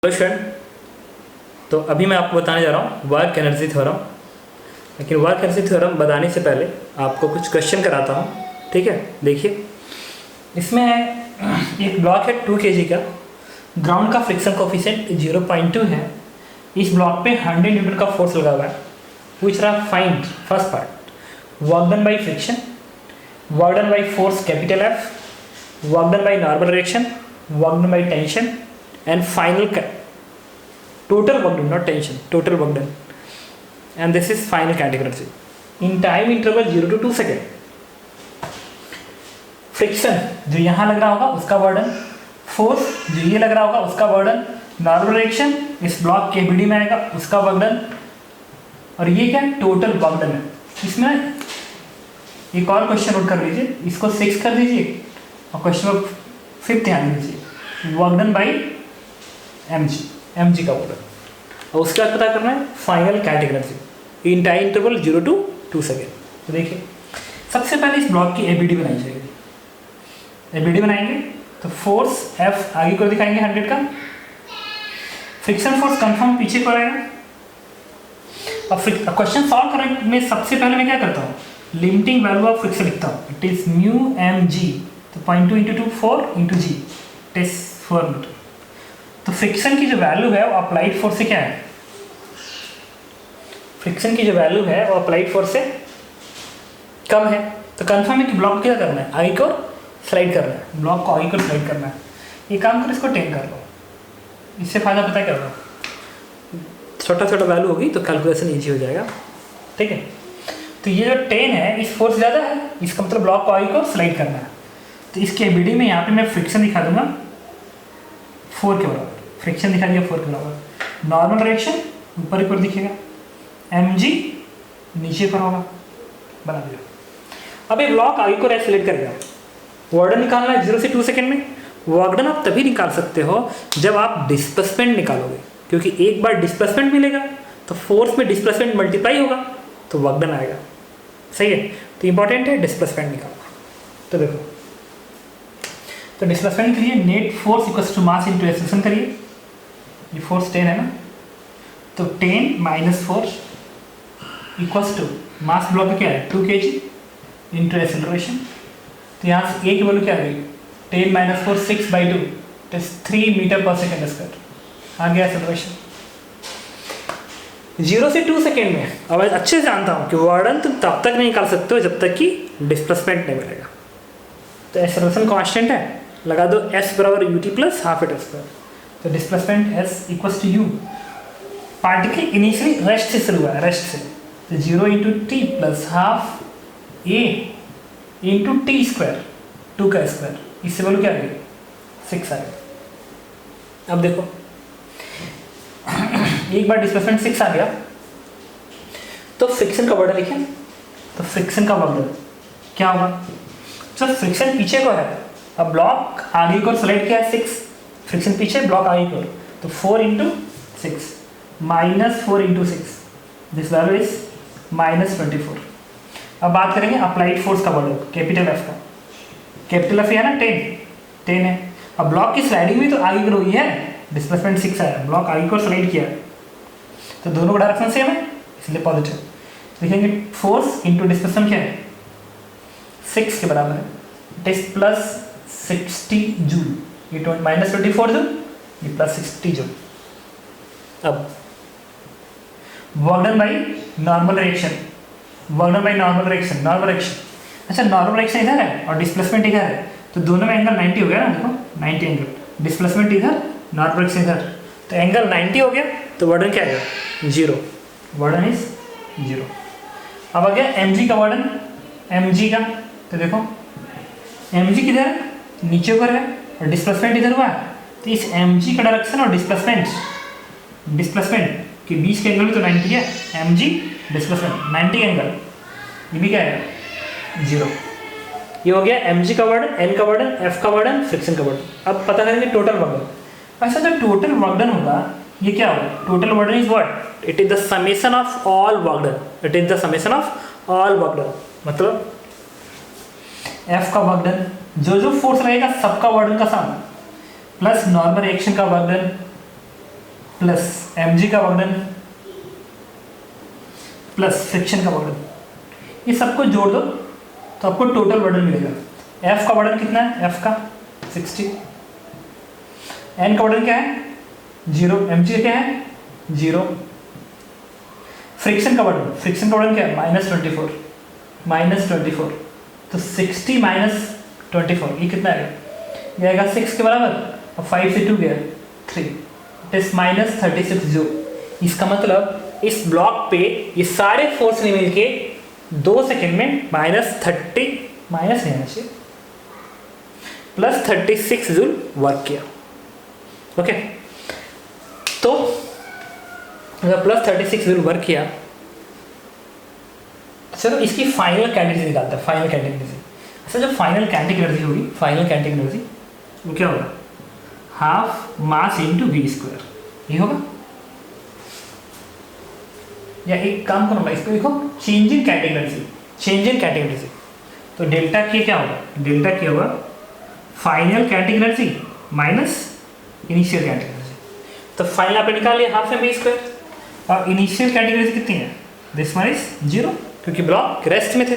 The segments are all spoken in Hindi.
Hello student. तो अभी मैं आपको बताने जा रहा हूँ वर्क एनर्जी थ्योरम। लेकिन वर्क एनर्जी थ्योरम बताने से पहले आपको कुछ क्वेश्चन कराता हूँ, ठीक है। देखिए, इसमें एक ब्लॉक है 2 kg का, ग्राउंड का फ्रिक्शन कोफिशिएंट 0.2 है। इस ब्लॉक पे 100 न्यूटन का फोर्स लगा हुआ है। पूछ रहा find first part work done by friction, work done by force capital F, work done by normal direction, work done by tension and final total work done, not tension, total work done, and this is final category in time interval 0 to 2 second. Friction जो यहाँ लग रहा होगा उसका वर्डन, फोर्स जो ये लग रहा होगा उसका वर्डन, नॉर्मल डायरेक्शन इस ब्लॉक के BD में आएगा उसका वर्डन, और ये क्या टोटल वर्क डन है। इसमें एक और क्वेश्चन नोट कर लीजिए, इसको 6 कर दीजिए और क्वेश्चन 5 ध्यान दीजिए, वर्क डन बाई mg का वर्डन, और उसके बाद पता करना है final category in time interval 0 to 2 second. तो देखिए, सबसे पहले इस ब्लॉक की ABD बनाई जाएगी। ABD बनाएंगे तो फोर्स F आगे को दिखाएंगे 100 का, फ्रिक्शन फोर्स कंफर्म पीछे को आएगा। अब क्वेश्चन सॉल्व करने में सबसे पहले मैं क्या करता हूँ, लिमिटिंग वैल्यू ऑफ फ्रिक्शन लिखता हूँ, इट इज म्यू mg, तो 0.2 × 2 4 × g, इट इज 4 मीटर। तो फ्रिक्शन की जो वैल्यू है वो अप्लाइड फोर्स से क्या है, फ्रिक्शन की जो वैल्यू है वो अप्लाइड फोर्स से कम है। तो कंफर्म है कि ब्लॉक क्या करना है, आगे को स्लाइड करना है, ब्लॉक को आगे को स्लाइड करना है। ये काम कर, इसको 10 कर लो, इससे फायदा पता क्या होगा, छोटा छोटा वैल्यू होगी तो कैलकुलेशन ईजी हो जाएगा, ठीक है। तो ये जो 10 है इस फोर्स ज़्यादा है, इसका मतलब ब्लॉक को आगे को स्लाइड करना है। तो इसके ABD में यहाँ पे मैं फ्रिक्शन दिखा दूंगा 4 के बराबर, फ्रिक्शन दिखा दिया 4 के बराबर, नॉर्मल डायरेक्शन ऊपर ऊपर दिखेगा, mg नीचे पर होगा, बना दिया। अब ये ब्लॉक आगे को एक्सेलरेट करेगा, वर्क डन निकालना है 0 से 2 सेकेंड में। वर्क डन आप तभी निकाल सकते हो जब आप डिस्प्लेसमेंट निकालोगे, क्योंकि एक बार डिस्प्लेसमेंट मिलेगा तो फोर्स में डिस्प्लेसमेंट मल्टीप्लाई होगा तो वर्क डन आएगा, सही है। तो इंपॉर्टेंट है डिस्प्लेसमेंट निकालना। तो देखो, तो डिस्प्लेसमेंट करिए, net force equals to mass into acceleration करिए, ये फोर्स 10 है ना, तो 10 - 4 इक्वल्स टू मास ब्लॉक क्या है 2 kg इंटू एक्सेलरेशन। तो यहाँ से A की वैल्यू क्या आ गई, 10 - 4 6/2, it is 3 metre per second square, आ गया एक्सेलरेशन 0 से 2 सेकेंड में। अब अच्छे से जानता हूँ कि वर्डन तुम तब तक नहीं निकाल सकते हो जब तक कि डिस्प्लेसमेंट नहीं मिलेगा। तो एक्सेलरेशन कांस्टेंट है, लगा दो S बराबर ut plus half at square. तो displacement S equals to u, particle initially rest से शुरू हुआ है, रेस्ट से, तो 0 × t plus half a into T square, 2 का स्क्वायर, इससे बोलो क्या आ गई 6 आ गया। अब देखो, एक बार डिस्प्लेसमेंट 6 आ गया तो फ्रिक्शन का वर्डन लिखें, तो फ्रिक्शन का वर्डन क्या होगा, जब फ्रिक्शन पीछे को है, अब ब्लॉक आगे को स्लाइड किया है 6, फ्रिक्शन पीछे ब्लॉक आगे को, तो 4 × 6 -4 × 6, दिस वैल्यू इज -24। अब बात करेंगे अप्लाइड फोर्स का वर्डन, कैपिटल F का, कैपिटल F है ना 10 है। अब ब्लॉक की स्लाइडिंग भी तो आगे को हुई है, डिस्प्लेसमेंट 6 आया, ब्लॉक आगे को स्लाइड किया, तो दोनों का डायरेक्शन सेम है इसलिए पॉजिटिव। लिखेंगे फोर्स इंटू डिस्प्लेसमेंट क्या है 6 के बराबर है, इट इज प्लस 60 जूल, ये -24 जूल, ये प्लस 60 जूल। अब work done by normal direction, work done by normal direction, normal direction, अच्छा नॉर्मल डायरेक्शन इधर है और डिस्प्लेसमेंट इधर है, तो दोनों में एंगल 90 हो गया ना, देखो 90 एंगल, डिस्प्लेसमेंट इधर, नॉर्मल डायरेक्शन इधर, तो एंगल 90 हो गया, तो वर्डन क्या आएगा 0, वर्डन इज 0। अब आ गया mg का वर्डन, mg का, तो देखो mg किधर है, नीचे ऊपर है और डिस्प्लेसमेंट इधर हुआ है, तो इस mg का डायरेक्शन और डिस्प्लेसमेंट के बीच के एंगल भी तो 90 है, mg डिस्प्लेसमेंट 90 एंगल, ये भी क्या है 0। ये हो गया mg का वर्डन, n का वर्डन, f का वर्डन, फ्रिक्शन का वर्डन। अब पता करेंगे टोटल वर्डन। ऐसा जो टोटल वर्डन होगा ये क्या होगा, total वर्डन is what, it is the summation of all work done, it is the summation of all work done, मतलब F का वर्क डन, जो फोर्स रहेगा सबका वर्क डन का सम, प्लस नॉर्मल रिएक्शन का वर्क डन, प्लस mg का वर्कडन प्लस फ्रिक्शन का वर्कडन, ये सबको जोड़ दो तो आपको टोटल वर्डन मिलेगा। F का वर्डन कितना है? F का 60, N का वर्डन क्या है? 0, mg क्या है? 0। फ्रिक्शन का वर्डन क्या है? -24, तो 60 - 24 ये कितना आएगा? ये आएगा 6 के बराबर, और 5 से 2 गया 3, इट इज -36 जूल। इसका मतलब इस ब्लॉक पे ये सारे फोर्स ने मिलके 2 सेकेंड में +36 जूल वर्क किया। ओके, तो अगर +36 जूल वर्क किया, चलो इसकी फाइनल काइनेटिक एनर्जी निकालते हैं। फाइनल काइनेटिक एनर्जी, अच्छा जो फाइनल काइनेटिक एनर्जी होगी, फाइनल काइनेटिक एनर्जी वो क्या होगा? हाफ मास इंटू v², ये होगा। या एक काम करो ना, इसको लिखो चेंज इन काइनेटिक एनर्जी। तो डेल्टा के क्या होगा? डेल्टा के होगा final kinetic energy minus initial kinetic energy. तो फाइनल आपने निकाल लिया हाफ m² और इनिशियल काइनेटिक एनर्जी कितनी है? दिस वन इज 0, क्योंकि ब्लॉक रेस्ट में थे।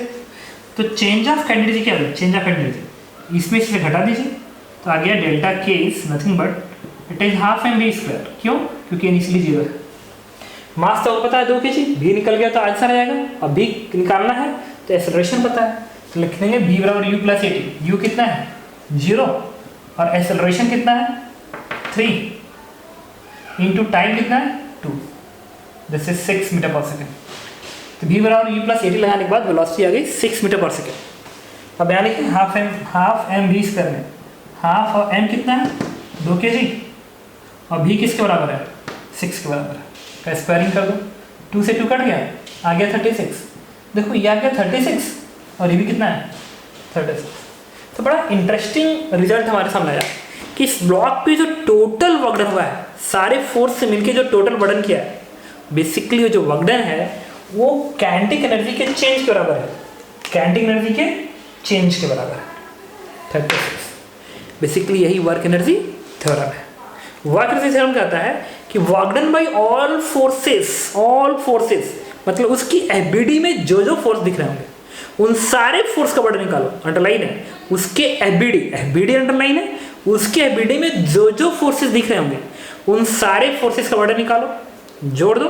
तो चेंज ऑफ काइनेटिक एनर्जी क्या होगा? चेंज ऑफ काइनेटिक एनर्जी इसमें से घटा दीजिए, तो आ गया डेल्टा के is nothing but it is half mv²। क्यों? क्योंकि इनिशियली 0 है। मास तो पता है 2 kg, v निकल गया तो आंसर आ जाएगा। अब v निकालना है तो एक्सेलरेशन पता है, तो लिख देंगे v बराबर u + 80। u कितना है? 0, और एक्सेलरेशन कितना है? 3 इंटू टाइम कितना है? 2, this is 6 metre per second. तो v बराबर u + 80 लगाने के बाद वेलोसिटी आ गई 6 मीटर पर सेकेंड। अब यहाँ लिखिए हाफ mv² में हाफ और m कितना है? 2 kg, और v किसके बराबर है? 6 के बराबर है। का स्क्वायरिंग कर दो, 2 से 2 कट गया, आ गया 36। देखो ये आ गया 36 और ये भी कितना है? 36। तो बड़ा इंटरेस्टिंग रिजल्ट हमारे सामने आया कि इस ब्लॉक पे जो टोटल वर्कडन हुआ है, सारे फोर्स से मिलके जो टोटल वर्कडन किया है, बेसिकली जो वर्कडन है वो काइनेटिक एनर्जी के चेंज के बराबर है। काइनेटिक एनर्जी के चेंज के बराबर है 36। बेसिकली यही वर्क एनर्जी थ्योरम है। वर्क एनर्जी थ्योरम कहता है कि work done by all forces, मतलब उसकी एफबीडी में जो फोर्स दिख रहे होंगे उन सारे फोर्स का वर्क निकालो। अंडरलाइन है उसके एफबीडी अंडरलाइन है, उसके एफबीडी में जो फोर्सेस दिख रहे होंगे उन सारे फोर्सेस का वर्क निकालो, जोड़ दो,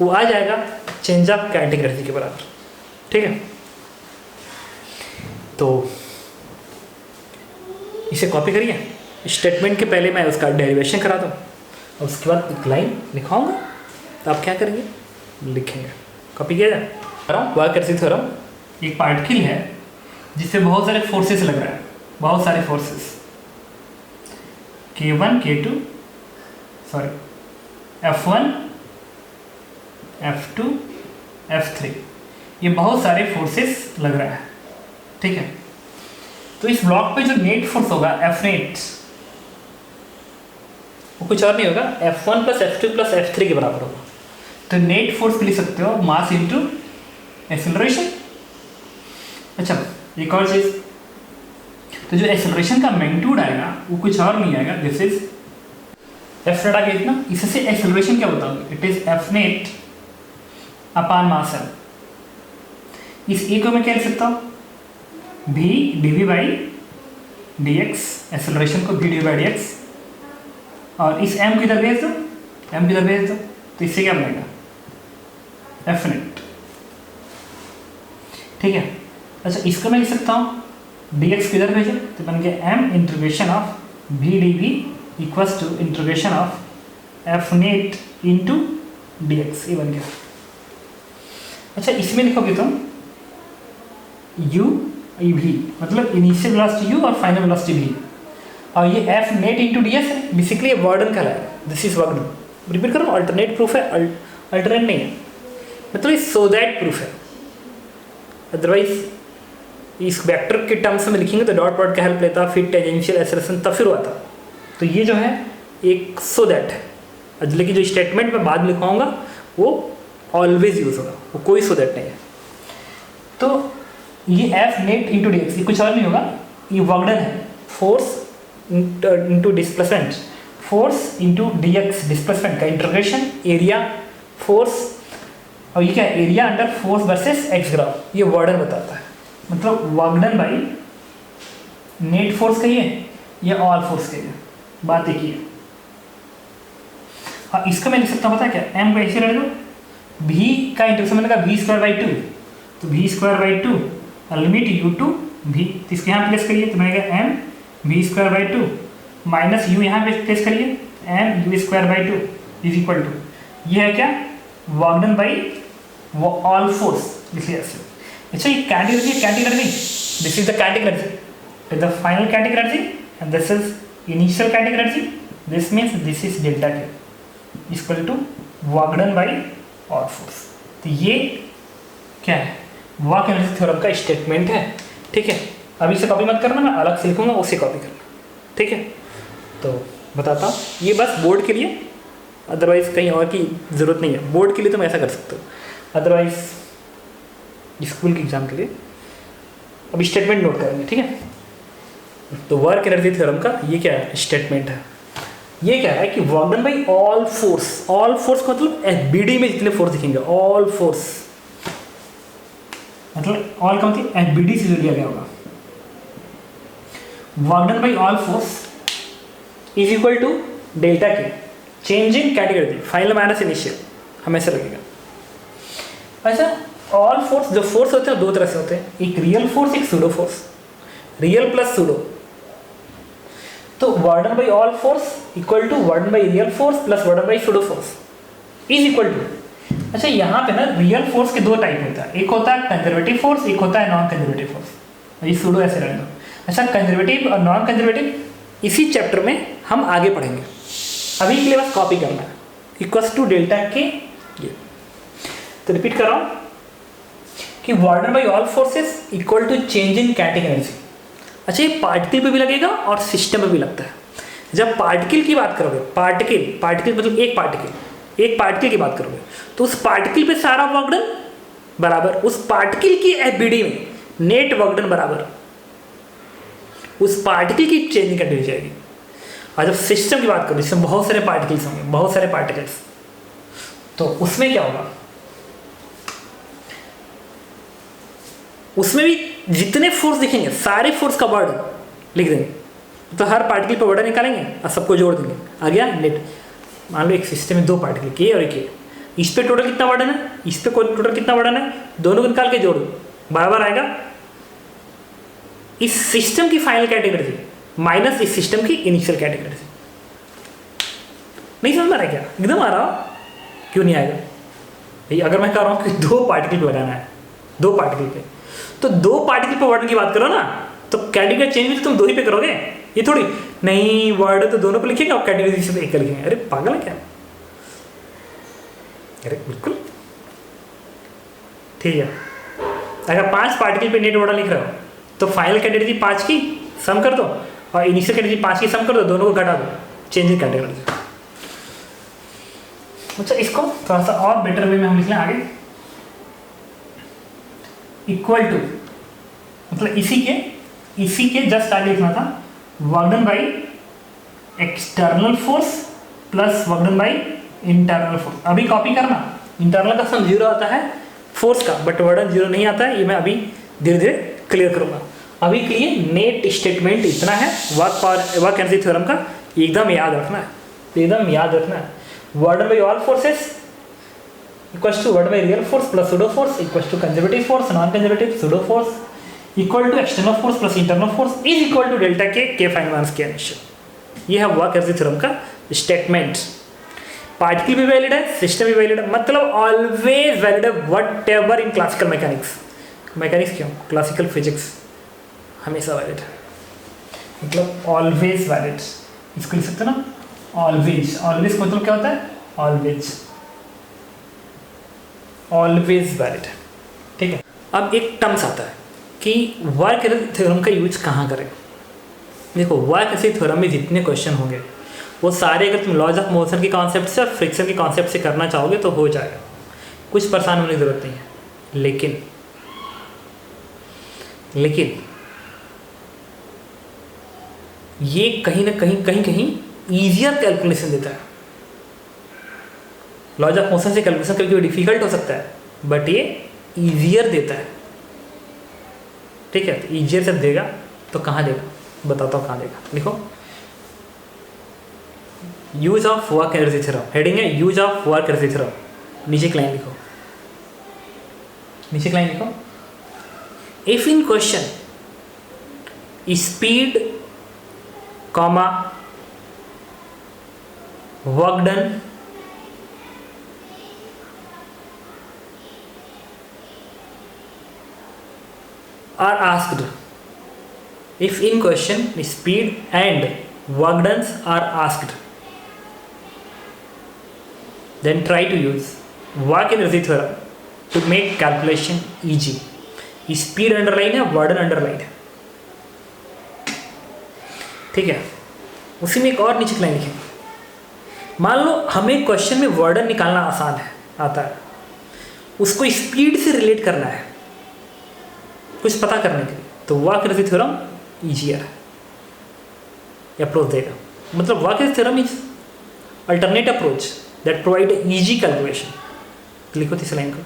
वो आ जाएगा चेंज ऑफ काइनेटिक एनर्जी के बराबर। ठीक है, तो इसे कॉपी करिए। स्टेटमेंट के पहले मैं उसका डेरिवेशन करा दूँ और उसके बाद एक लाइन लिखाऊंगा, तो आप क्या करेंगे? लिखेंगे। कॉपी किया जाए। वर्क एनर्जी थ्योरम एक पार्टिकल है जिससे बहुत सारे फोर्सेस लग रहा है, बहुत सारे forces K1 K2 F1 F2 F3, ये बहुत सारे फोर्सेस लग रहा है। ठीक है, तो इस ब्लॉक पे जो नेट फोर्स होगा F नेट, वो कुछ और नहीं होगा, F1 + F2 + F3 के बराबर होगा। तो नेट फोर्स लिख सकते हो मास इंटू एक्सेलरेशन। अच्छा, एक और चीज, तो जो एक्सेलरेशन का मैग्नीट्यूड आएगा वो कुछ और नहीं आएगा, दिस इज F नेट आ गया इतना। इससे एक्सेलरेशन क्या बताओगे? It is F net upon mass m। इस ए को मैं क्या लिख सकता हूँ? v dv/dx, एक्सेलरेशन को v dv/dx, और इस m को इधर भेज दो, तो इससे क्या बनेगा? F net. ठीक है, अच्छा इसको मैं लिख सकता हूँ dx को इधर भेजो, तो बन गया m integration of v dv equals to integration of F net into dx, ये बन गया। अच्छा इसमें लिखोगे तुम u v, मतलब इनिशियल वेलोसिटी u और फाइनल वेलोसिटी v, और ये F नेट इंटू ds है, बेसिकली ये वर्डन कहलाएगा। This is वर्डन। रिपीट करो, अल्टरनेट प्रूफ है, अल्टरनेट नहीं है, मतलब सो दैट प्रूफ है। अदरवाइज इस वेक्टर के टर्म्स में लिखेंगे तो डॉट का हेल्प लेता, फिर टेंजेंशियल एक्सेलरेशन, तब फिर आता। तो ये जो है एक सो दैट है, लेकिन जो स्टेटमेंट में बाद में लिखवाऊंगा वो ऑलवेज यूज होगा, वो कोई सो दैट नहीं है। तो ये F net into D x, ये कुछ और नहीं होगा, ये वर्कडन है, force into displacement, force into D x displacement का इंटीग्रेशन एरिया फोर्स, और ये क्या है area under force versus x graph, ये वर्डन बताता है, मतलब work done by net force कहिए या ऑल फोर्स कहिए, बात एक ही है। हाँ इसका मैं लिख सकता हूँ पता है क्या, एम को ऐसे रख दो, भी का इंटीग्रेशन मैंने कहा वी स्क्वायर बाई टू, तो v square by two limit u to भी, तो इसके यहाँ प्लेस करिए तो मिलेगा m v square by two minus u यहाँ पे प्लेस करिए m u square by two is equal to, ये है क्या वर्क डन बाई वो ऑल फोर्स लिख लिया ऐसे। अच्छा ये kinetic energy, this is the kinetic energy, the final kinetic energy and this is initial kinetic energy, this means this is delta K equal to work done by all force. तो ये क्या है वर्क एनर्जी थ्योरम का स्टेटमेंट है, ठीक है। अभी से कॉपी मत करना, मैं अलग से लिखूंगा उसे कॉपी करना, ठीक है। तो बताता हूँ ये बस बोर्ड के लिए, अदरवाइज कहीं और की ज़रूरत नहीं है, बोर्ड के लिए तो मैं ऐसा कर सकता हूँ, अदरवाइज स्कूल के एग्जाम के लिए अभी स्टेटमेंट नोट करेंगे, ठीक है। तो वर्क एनर्जी थ्योरम का ये क्या है स्टेटमेंट है, ये क्या है कि work done by all force, all force का मतलब एफबीडी में जितने फोर्स दिखेंगे ऑल फोर्स, मतलब ऑल का मतलब एफबीडी से जो लिया गया होगा, work done by all force is equal to delta K change in category final minus initial हमेशा लगेगा। अच्छा ऑल फोर्स, जो फोर्स होते हैं दो तरह से होते हैं, एक रियल फोर्स एक pseudo force, real plus pseudo. तो work done by all force equal to work done by real force plus work done by pseudo force is equal to, अच्छा यहाँ पे ना रियल फोर्स के दो टाइप होता है, एक होता है कंजर्वेटिव फोर्स, एक होता है नॉन कंजर्वेटिव फोर्स, ये सूडो ऐसे रहने दो। अच्छा कंजर्वेटिव और नॉन कंजर्वेटिव इसी चैप्टर में हम आगे पढ़ेंगे, अभी के लिए बस कॉपी करना है, इक्वल्स टू डेल्टा के ये। तो रिपीट कर रहा हूँ कि work done by all forces equal to change in kinetic energy. अच्छा ये पार्टिकल पे भी लगेगा और सिस्टम पे भी लगता है। जब पार्टिकल की बात करोगे, पार्टिकल मतलब एक पार्टिकल की बात करोगे, तो उस पार्टिकल पे सारा वर्क डन बराबर उस पार्टिकल की एफबीडी में नेट वर्क डन बराबर उस पार्टिकल की चेंजिंग कर दी जाएगी। और जब सिस्टम की बात करो जिसमें बहुत सारे पार्टिकल्स होंगे, बहुत सारे पार्टिकल्स, तो उसमें क्या होगा, उसमें भी जितने फोर्स दिखेंगे सारे फोर्स का वर्ड लिख देंगे, तो हर पार्टिकल पे वर्ड निकालेंगे और सबको जोड़ देंगे, आ गया नेट। मान लो एक सिस्टम में दो पार्टिकल के और एक, इस पे टोटल कितना वर्डन है, इस पे टोटल कितना वर्डन है, दोनों को निकाल के जोड़ो, बराबर आएगा इस सिस्टम की फाइनल कैटेगरी माइनस इस सिस्टम की इनिशियल कैटेगरी। नहीं समझ में आ रहा है क्या, एकदम आ रहा हो, क्यों नहीं आएगा भाई। अगर मैं कह रहा हूँ कि दो पार्टिकल पे लगाना है, दो पार्टिकल पे, तो दो पार्टिकल पे वर्डन की बात करो ना, तो कैटेगरी चेंज भी तो तुम दो ही पे करोगे, ये थोड़ी नहीं वर्ड तो दोनों पे लिखेंगे और कैटेगरी से एक लिखेंगे। अरे पागल है क्या, अरे बिल्कुल ठीक है। अगर 5 पार्टिकल पे नेट वर्डन लिख रहे हो तो फाइनल कैटेगरी 5 की सम कर दो और इनिशियल कैटेगरी 5 की सम कर दो, दोनों को घटा दो, चेंज इन कैटेगरी। अच्छा इसको थोड़ा सा और बेटर वे में हम लिख लें आगे, इक्वल टू मतलब इसी के जस्ट आगे लिखना था work done by external force plus work done by internal force. अभी कॉपी करना, इंटरनल का सम 0 आता है फोर्स का, बट वर्क डन 0 नहीं आता है, ये मैं अभी धीरे धीरे क्लियर करूंगा। अभी के लिए नेट स्टेटमेंट इतना है वर्क एनर्जी थ्योरम का, एकदम याद रखना है, एकदम याद रखना है। Work done by all forces equals to work by real force plus pseudo force equals to conservative force non conservative pseudo force equal to external force plus internal force is equal to delta K final minus K initial. ये है वर्क एनर्जी थ्योरम का स्टेटमेंट। पार्टिकल भी वैलिड है, सिस्टम भी वैलिड है, मतलब ऑलवेज वैलिड है whatever in classical mechanics. Mechanics क्यों, क्लासिकल फिजिक्स हमेशा वैलिड है, मतलब ऑलवेज वैलिड। इसको लिख सकते ना ऑलवेज, ऑलवेज मतलब क्या होता है, ऑलवेज वैलिड, ठीक है। अब एक टर्म्स आता है कि वर्क एनर्जी थ्योरम का यूज कहाँ करें। देखो वर्क एनर्जी थ्योरम में जितने क्वेश्चन होंगे वो सारे अगर तुम लॉज ऑफ मोशन के कॉन्सेप्ट से और फ्रिक्शन के कॉन्सेप्ट से करना चाहोगे तो हो जाएगा, कुछ परेशान होने की ज़रूरत नहीं है। लेकिन ये कहीं ना कहीं ईजियर कैलकुलेशन देता है। लॉज ऑफ मोशन से कैलकुलेशन कभी कभी डिफिकल्ट हो सकता है, बट ये ईजियर देता है। ठीक है, तो ईजियर जब देगा तो कहाँ देगा, बताता हूँ कहाँ देगा। लिखो, use of work energy theorem, heading है use of work energy theorem. नीचे एक लाइन लिखो, नीचे एक लाइन लिखो, if in question speed comma work done are asked, if in question speed and work done are asked, then try to use work energy theorem to make calculation easy. Speed underline है, वर्डन अंडरलाइन है। ठीक है, उसी में एक और नीचे लाइन लिखें, मान लो हमें क्वेश्चन में वर्डन निकालना आसान है, आता है, उसको स्पीड से रिलेट करना है कुछ पता करने के लिए, तो work energy theorem easier approach देगा। मतलब work energy theorem is alternate approach that provide easy calculation. लिखो तीसरी लाइन को,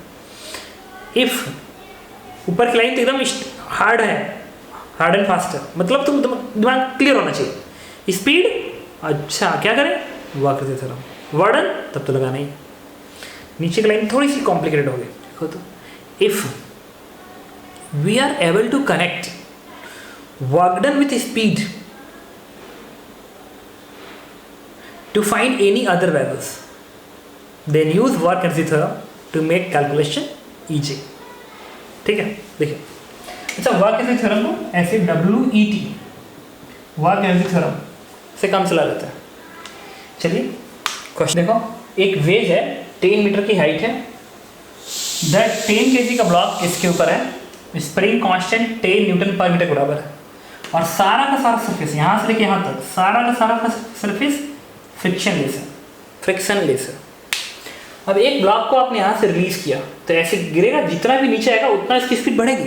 इफ ऊपर की लाइन तो एकदम हार्ड है, हार्ड एंड फास्टर, मतलब तुम दिमाग क्लियर होना चाहिए। स्पीड, अच्छा क्या करें, वर्क एनर्जी थ्योरम, वर्डन तब तो लगाना ही। नीचे की लाइन थोड़ी सी कॉम्प्लिकेटेड हो गई, देखो तो, if we are able to connect work done with speed to find any other values, then use work energy theorem to make calculation easy। ठीक है, देखिए, अच्छा वर्क एनर्जी थ्योरम को ऐसे WET वर्क एनर्जी थ्योरम से काम चला जाता है। चलिए क्वेश्चन देखो, एक वेज है 10 मीटर की हाइट है, दैट 10 kg का ब्लॉक इसके ऊपर है, स्प्रिंग कांस्टेंट 10 न्यूटन पर मीटर के बराबर है, और सारा का सारा सरफेस यहाँ से लेके यहाँ तक सारा का सरफेस फ्रिक्शनलेस है, फ्रिक्शनलेस है। अब एक ब्लॉक को आपने यहाँ से रिलीज किया तो ऐसे गिरेगा, जितना भी नीचे आएगा उतना इसकी स्पीड बढ़ेगी।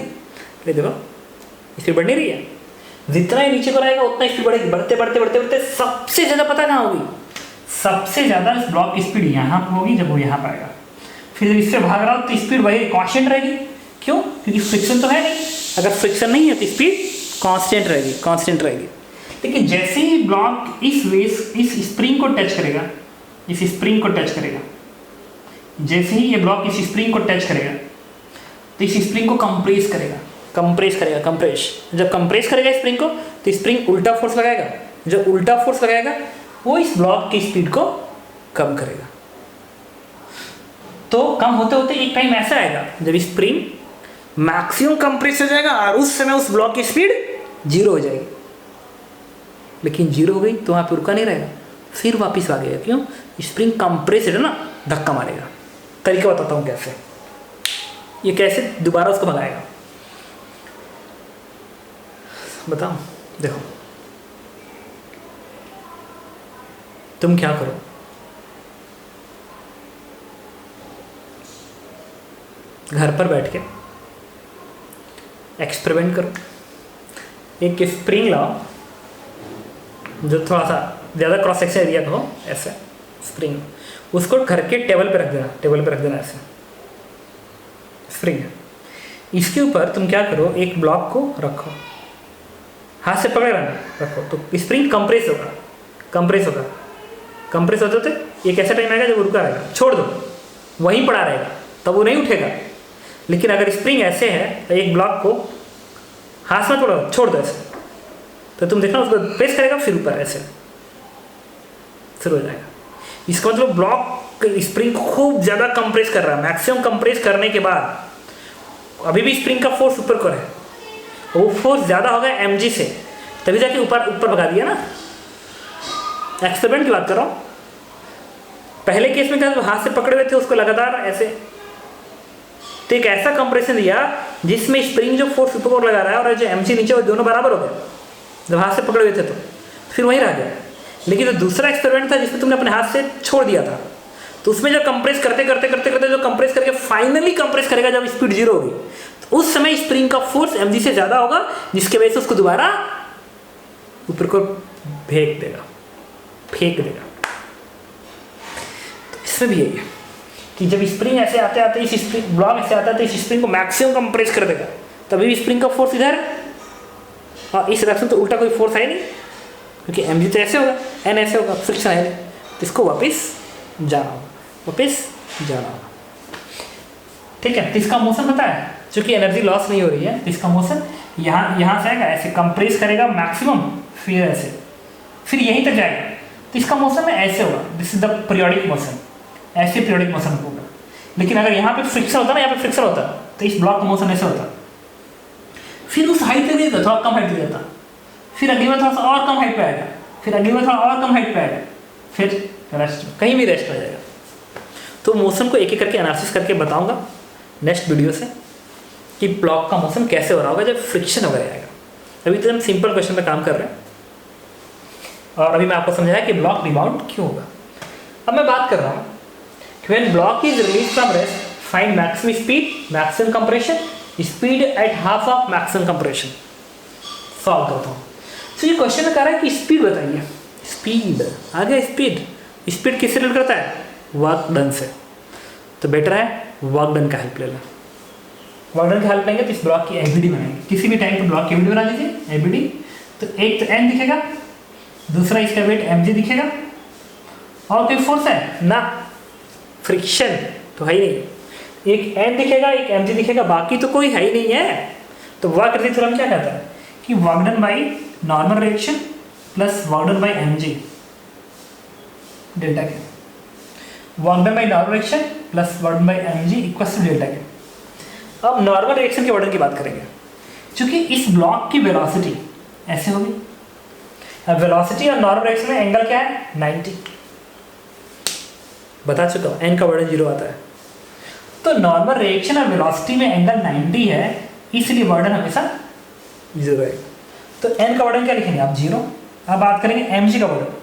देखो स्पीड बढ़ नहीं रही है, जितना ही नीचे को आएगा उतना स्पीड बढ़ेगी, बढ़ते बढ़ते बढ़ते बढ़ते सबसे ज़्यादा पता कहाँ होगी, सबसे ज़्यादा इस ब्लॉक की स्पीड यहाँ पर होगी जब वो यहाँ पर आएगा। फिर जब इससे भाग रहा हो तो स्पीड वही कांस्टेंट रहेगी, क्यों, क्योंकि फ्रिक्शन तो है नहीं, अगर फ्रिक्शन नहीं है तो स्पीड कांस्टेंट रहेगी, कांस्टेंट रहेगी। लेकिन जैसे ही ब्लॉक इस स्प्रिंग को टच करेगा, इस स्प्रिंग को टच करेगा, जैसे ही ये ब्लॉक इस स्प्रिंग को टच करेगा तो इस स्प्रिंग को कंप्रेस करेगा, कंप्रेस। जब कंप्रेस करेगा स्प्रिंग को तो स्प्रिंग उल्टा फोर्स लगाएगा, जब उल्टा फोर्स लगाएगा वो इस ब्लॉक की स्पीड को कम करेगा। तो कम होते होते एक टाइम ऐसा आएगा जब स्प्रिंग मैक्सिमम कंप्रेस हो जाएगा और उस समय उस ब्लॉक की स्पीड 0 हो जाएगी। लेकिन 0 हो गई तो वहाँ पे रुका नहीं रहेगा, फिर वापस आ गया, क्यों, स्प्रिंग कंप्रेस है ना, धक्का मारेगा। तरीका बताता हूँ कैसे, ये कैसे दोबारा उसको भगाएगा, बताओ। देखो तुम क्या करो, घर पर बैठ के एक्सपेरिमेंट करो, एक स्प्रिंग लाओ जो थोड़ा सा ज़्यादा क्रॉस सेक्शन एरिया का हो, ऐसे स्प्रिंग, उसको घर के टेबल पे रख देना ऐसे स्प्रिंग। इसके ऊपर तुम क्या करो, एक ब्लॉक को रखो, हाथ से पकड़े रहना, रखो, तो स्प्रिंग कंप्रेस होते होते एक ऐसा टाइम आएगा जब वो रुका रहेगा, छोड़ दो, वहीं पड़ा रहेगा, तब वो नहीं उठेगा। लेकिन अगर स्प्रिंग ऐसे है तो एक ब्लॉक को हाथ में पकड़ो, छोड़ दो ऐसे, तो तुम देखना उसको प्रेस करेगा, फिर ऊपर ऐसे शुरू हो जाएगा। इसका मतलब ब्लॉक स्प्रिंग को खूब ज़्यादा कंप्रेस कर रहा है, मैक्सिमम कंप्रेस करने के बाद अभी भी स्प्रिंग का फोर्स ऊपर को है, वो फोर्स ज़्यादा होगा mg से, तभी जाके ऊपर भगा दिया ना। एक्सपेरिमेंट की बात कर रहा हूँ। पहले केस में क्या, हाथ से पकड़े हुए थे उसको लगातार ऐसे, तो एक ऐसा कंप्रेशन दिया जिसमें स्प्रिंग जो फोर्स ऊपर को लगा रहा है और जो mg नीचे, वो दोनों बराबर हो गए जब हाथ से पकड़े हुए थे, तो फिर वहीं रह गया। लेकिन जो दूसरा एक्सपेरिमेंट था जिसमें तुमने अपने हाथ से छोड़ दिया था, तो उसमें जो कंप्रेस करते जो कंप्रेस करके फाइनली कंप्रेस करेगा जब स्पीड 0 होगी, तो उस समय स्प्रिंग का फोर्स mg से ज़्यादा होगा, जिसके वजह से उसको दोबारा ऊपर को फेंक देगा। फेंक देगा। तो इसमें भी यही है कि जब स्प्रिंग ऐसे आते आते इस स्प्रिंग ब्लॉक ऐसे आता है तो इस स्प्रिंग को मैक्सिमम कंप्रेस कर देगा, तभी स्प्रिंग का फोर्स इधर है। हाँ, इस डायरेक्शन तो उल्टा कोई फोर्स है नहीं, क्योंकि एम जी तो ऐसे होगा, एन ऐसे होगा, फ्रिक्शन है नहीं, तो इसको वापस जाना होगा, वापस जाना होगा। ठीक है, तो इसका मोशन पता है, चूंकि एनर्जी लॉस नहीं हो रही है, तो इसका मोशन यहाँ से आएगा, ऐसे कंप्रेस करेगा मैक्सिमम, फिर ऐसे, फिर यहीं तक जाएगा। तो इसका मोशन में ऐसे होगा, this is the periodic motion, ऐसे पीरियोडिक मोशन होगा। लेकिन अगर यहाँ पे फ्रिक्शन होता ना, यहाँ पे फ्रिक्शन होता तो इस ब्लॉक का मोशन ऐसे होता, फिर उस हाइट पे नहीं था, थोड़ा कम हाइट पे जाता, फिर अगली बार थोड़ा सा और कम हाइट पे आएगा, फिर अगली बार थोड़ा और कम हाइट पे आएगा, फिर रेस्ट, कहीं भी रेस्ट हो जाएगा। तो मोशन को एक एक करके एनालिसिस करके बताऊंगा नेक्स्ट वीडियो से कि ब्लॉक का मोशन कैसे हो रहा होगा जब फ्रिक्शन वगैरह आएगा। अभी तो हम सिंपल क्वेश्चन में काम कर रहे हैं, और अभी मैं आपको समझाया कि ब्लॉक रिबाउंड क्यों होगा। अब मैं बात कर रहा हूँ when block is release from rest find maximum speed, maximum compression, speed at half of maximum compression. Solve करता हूँ। तो ये क्वेश्चन में कह रहा है कि स्पीड बताइए, स्पीड आ गया, स्पीड किससे रिलेट करता है, वर्क डन से, तो बेटर है वर्क डन का हेल्प ले लें। वर्क डन का हेल्प लेंगे तो इस ब्लॉक की एबीडी बनाएंगे, किसी भी टाइम पर ब्लॉक की एबीडी बना लीजिए, एबीडी। तो एक तो एन दिखेगा, दूसरा इसका वेट एम जी दिखेगा, और कोई फोर्स है ना, फ्रिक्शन तो है ही नहीं, एक एन दिखेगा एक एम जी दिखेगा, बाकी तो कोई है ही नहीं है। तो वर्क करते थ्योरम क्या कहता है कि work done by normal reaction plus work done by M ji delta K, work done by normal reaction plus work done by M G equals to delta K. अब नॉर्मल रिएक्शन के वर्क डन की बात करेंगे, क्योंकि इस ब्लॉक की वेलोसिटी ऐसे होगी, अब वेलोसिटी और नॉर्मल रिएक्शन में एंगल क्या है, 90, बता चुका हूँ, एन का वर्क डन 0 आता है। तो नॉर्मल रिएक्शन और वेलोसिटी में एंगल 90 है, इसलिए वर्क डन हमेशा 0 है। तो एन का वर्क डन क्या लिखेंगे आप, 0। अब बात करेंगे एम जी का वर्क डन।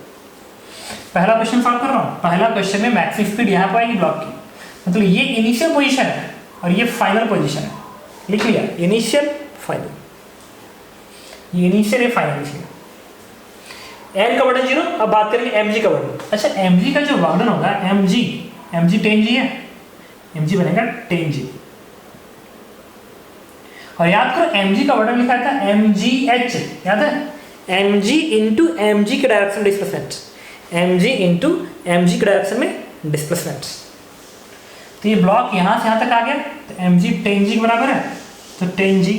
पहला क्वेश्चन सॉल्व कर रहा हूँ, पहला क्वेश्चन में मैक्सिमम स्पीड यहाँ पर आएगी ब्लॉक की, मतलब ये इनिशियल पोजीशन है और ये फाइनल पोजीशन है, लिख लिया, इनिशियल फाइनल, ये इनिशियल ये फाइनल लिख लिया। एन का वर्क डन 0। अब बात करेंगे एम जी का वर्क डन। अच्छा, एम जी का जो वर्क डन होगा, एम जी 10 जी है, एम जी बनेगा 10 जी। और याद करो एम जी का वर्क डन लिखा था एम जी एच, याद है, m g into m g के direction displacement, m g into m g के डायरेक्शन में डिस्प्लेसमेंट। तो ये ब्लॉक यहाँ से यहाँ तक आ गया, तो एम जी 10 जी के बराबर है, तो 10 जी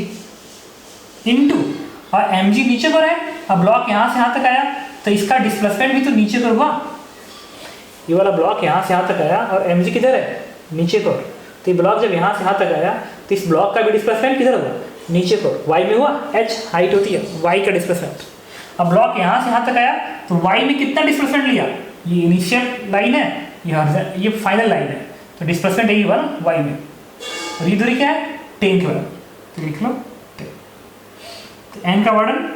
इंटू, और एम जी नीचे पर है, अब ब्लॉक यहाँ से यहाँ तक आया तो इसका डिस्प्लेसमेंट भी तो नीचे पर हुआ, ये वाला ब्लॉक यहाँ से यहाँ तक आया और एम जी किधर है, नीचे पर। तो ये ब्लॉक जब यहाँ से यहाँ तक आया तो इस ब्लॉक का भी डिस्प्लेसमेंट किधर हुआ, नीचे पर, वाई में हुआ, एच हाइट होती है, वाई का डिस्प्लेसमेंट। अब ब्लॉक यहाँ से यहाँ तक आया तो वाई में कितना डिस्प्लेसमेंट लिया, ये इनिशियल लाइन है, ये फाइनल लाइन है, तो डिस्प्लेसमेंट यही हुआ ना वाई में, और ये दूरी क्या है, 10 के बराबर, तो लिख लो 10। तो एन का वर्क डन,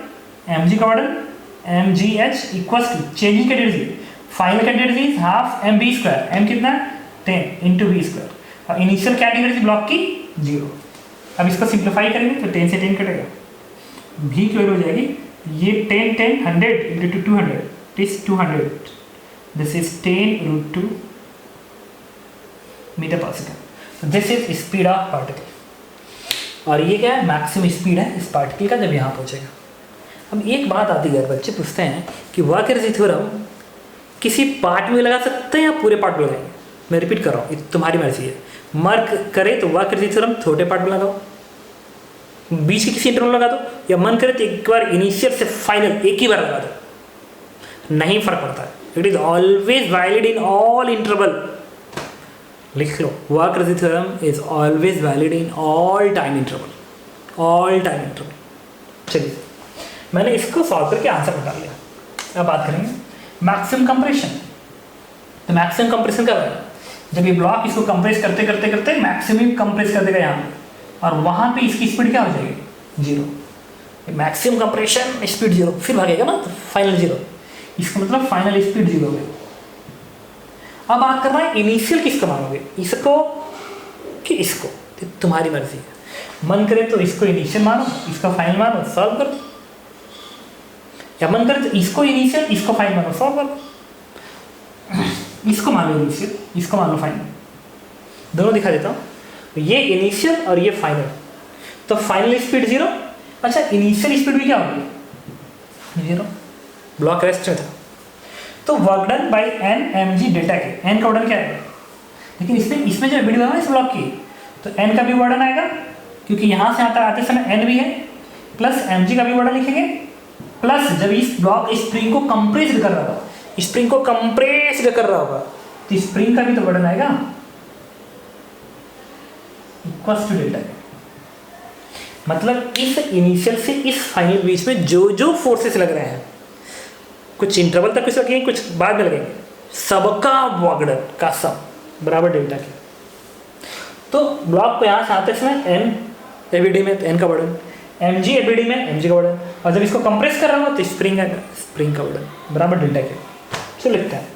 एम जी का work done, m g h equals to changing category, final category half m b square, m कितना 10 इंटू बी स्क्वायर, और इनिशियल कैटेगरी ब्लॉक की 0। अब इसको सिंप्लीफाई करेंगे तो 10 से 10 कटेगा, भी की वैल्यू हो जाएगी, ये 10 10 100 into 200 is 200, this is 10√2 metre per second. This is speed of particle, और ये क्या है, मैक्सिमम स्पीड है इस पार्टिकल का जब यहाँ पहुँचेगा। अब एक बात आती है, बच्चे पूछते हैं कि वर्क थ्योरम किसी पार्ट में लगा सकते हैं या पूरे पार्ट में लगाएंगे। मैं रिपीट कर रहा हूँ, तुम्हारी मर्जी है, मर्क करे तो वर्क थ्योरम छोटे पार्ट में लगाओ, बीच के किसी इंटरवल में लगा दो, या मन करे तो एक बार इनिशियल से फाइनल एक ही बार लगा दो, नहीं फर्क पड़ता है, it is always valid in all interval. लिख लो, work theorem is always valid in all time interval, all time interval. चलिए, मैंने इसको सॉल्व करके आंसर निकाल लिया। अब बात करेंगे मैक्सिमम कंप्रेशन। तो मैक्सिमम कंप्रेशन कब है, जब ये ब्लॉक इसको कंप्रेस करते करते करते मैक्सिमम कंप्रेस कर देगा यहाँ पे, और वहाँ पे इसकी स्पीड क्या हो जाएगी, 0। मैक्सिमम कंप्रेशन स्पीड 0, फिर भागेगा ना, तो फाइनल 0, इसका मतलब फाइनल स्पीड 0 है। अब बात कर रहा है इनिशियल किसको मानोगे, इसको कि इसको, तो तुम्हारी मर्जी है। मन करे तो इसको इनिशियल मानो, इसको फाइनल मानो, सॉल्व करो, या मन करे तो इसको इनिशियल इसको फाइनल मानो, सॉल्व करो। इसको मान लो इनिशियल, इसको मान लो फाइनल, दोनों दिखा देता हूँ। ये इनिशियल और ये फाइनल, तो फाइनल स्पीड 0। अच्छा इनिशियल स्पीड भी क्या होगी 0, ब्लॉक रेस्ट में था। तो work done by N m ji delta K, N का वर्डन क्या है, लेकिन इसमें जो वीडियो है ना इस ब्लॉक की, तो एन का भी वर्डन आएगा क्योंकि यहाँ से आते समय एन भी है, प्लस एम जी का भी वर्डन लिखेंगे, प्लस जब इस ब्लॉक स्प्रिंग को कंप्रेस्ड कर रहा होगा, स्प्रिंग को कंप्रेस्ड कर रहा होगा, तो स्प्रिंग का भी तो वर्डन आएगा इक्वल्स टू डेल्टा के। मतलब इस इनिशियल से इस फाइनल बीच में जो जो फोर्सेस लग रहे हैं, कुछ इंटरवल तक कुछ लगेंगे, कुछ बाद में लगेंगे, सबका वर्क डन का सब बराबर डेल्टा के। तो ब्लॉक को यहाँ से आते समय एन एबीडी में, तो एन का वर्डन, एम जी एबीडी में एम जी का वर्डन, और जब इसको कंप्रेस कर रहा हो तो स्प्रिंग का वर्डन बराबर डेल्टा के। चलो लिखते हैं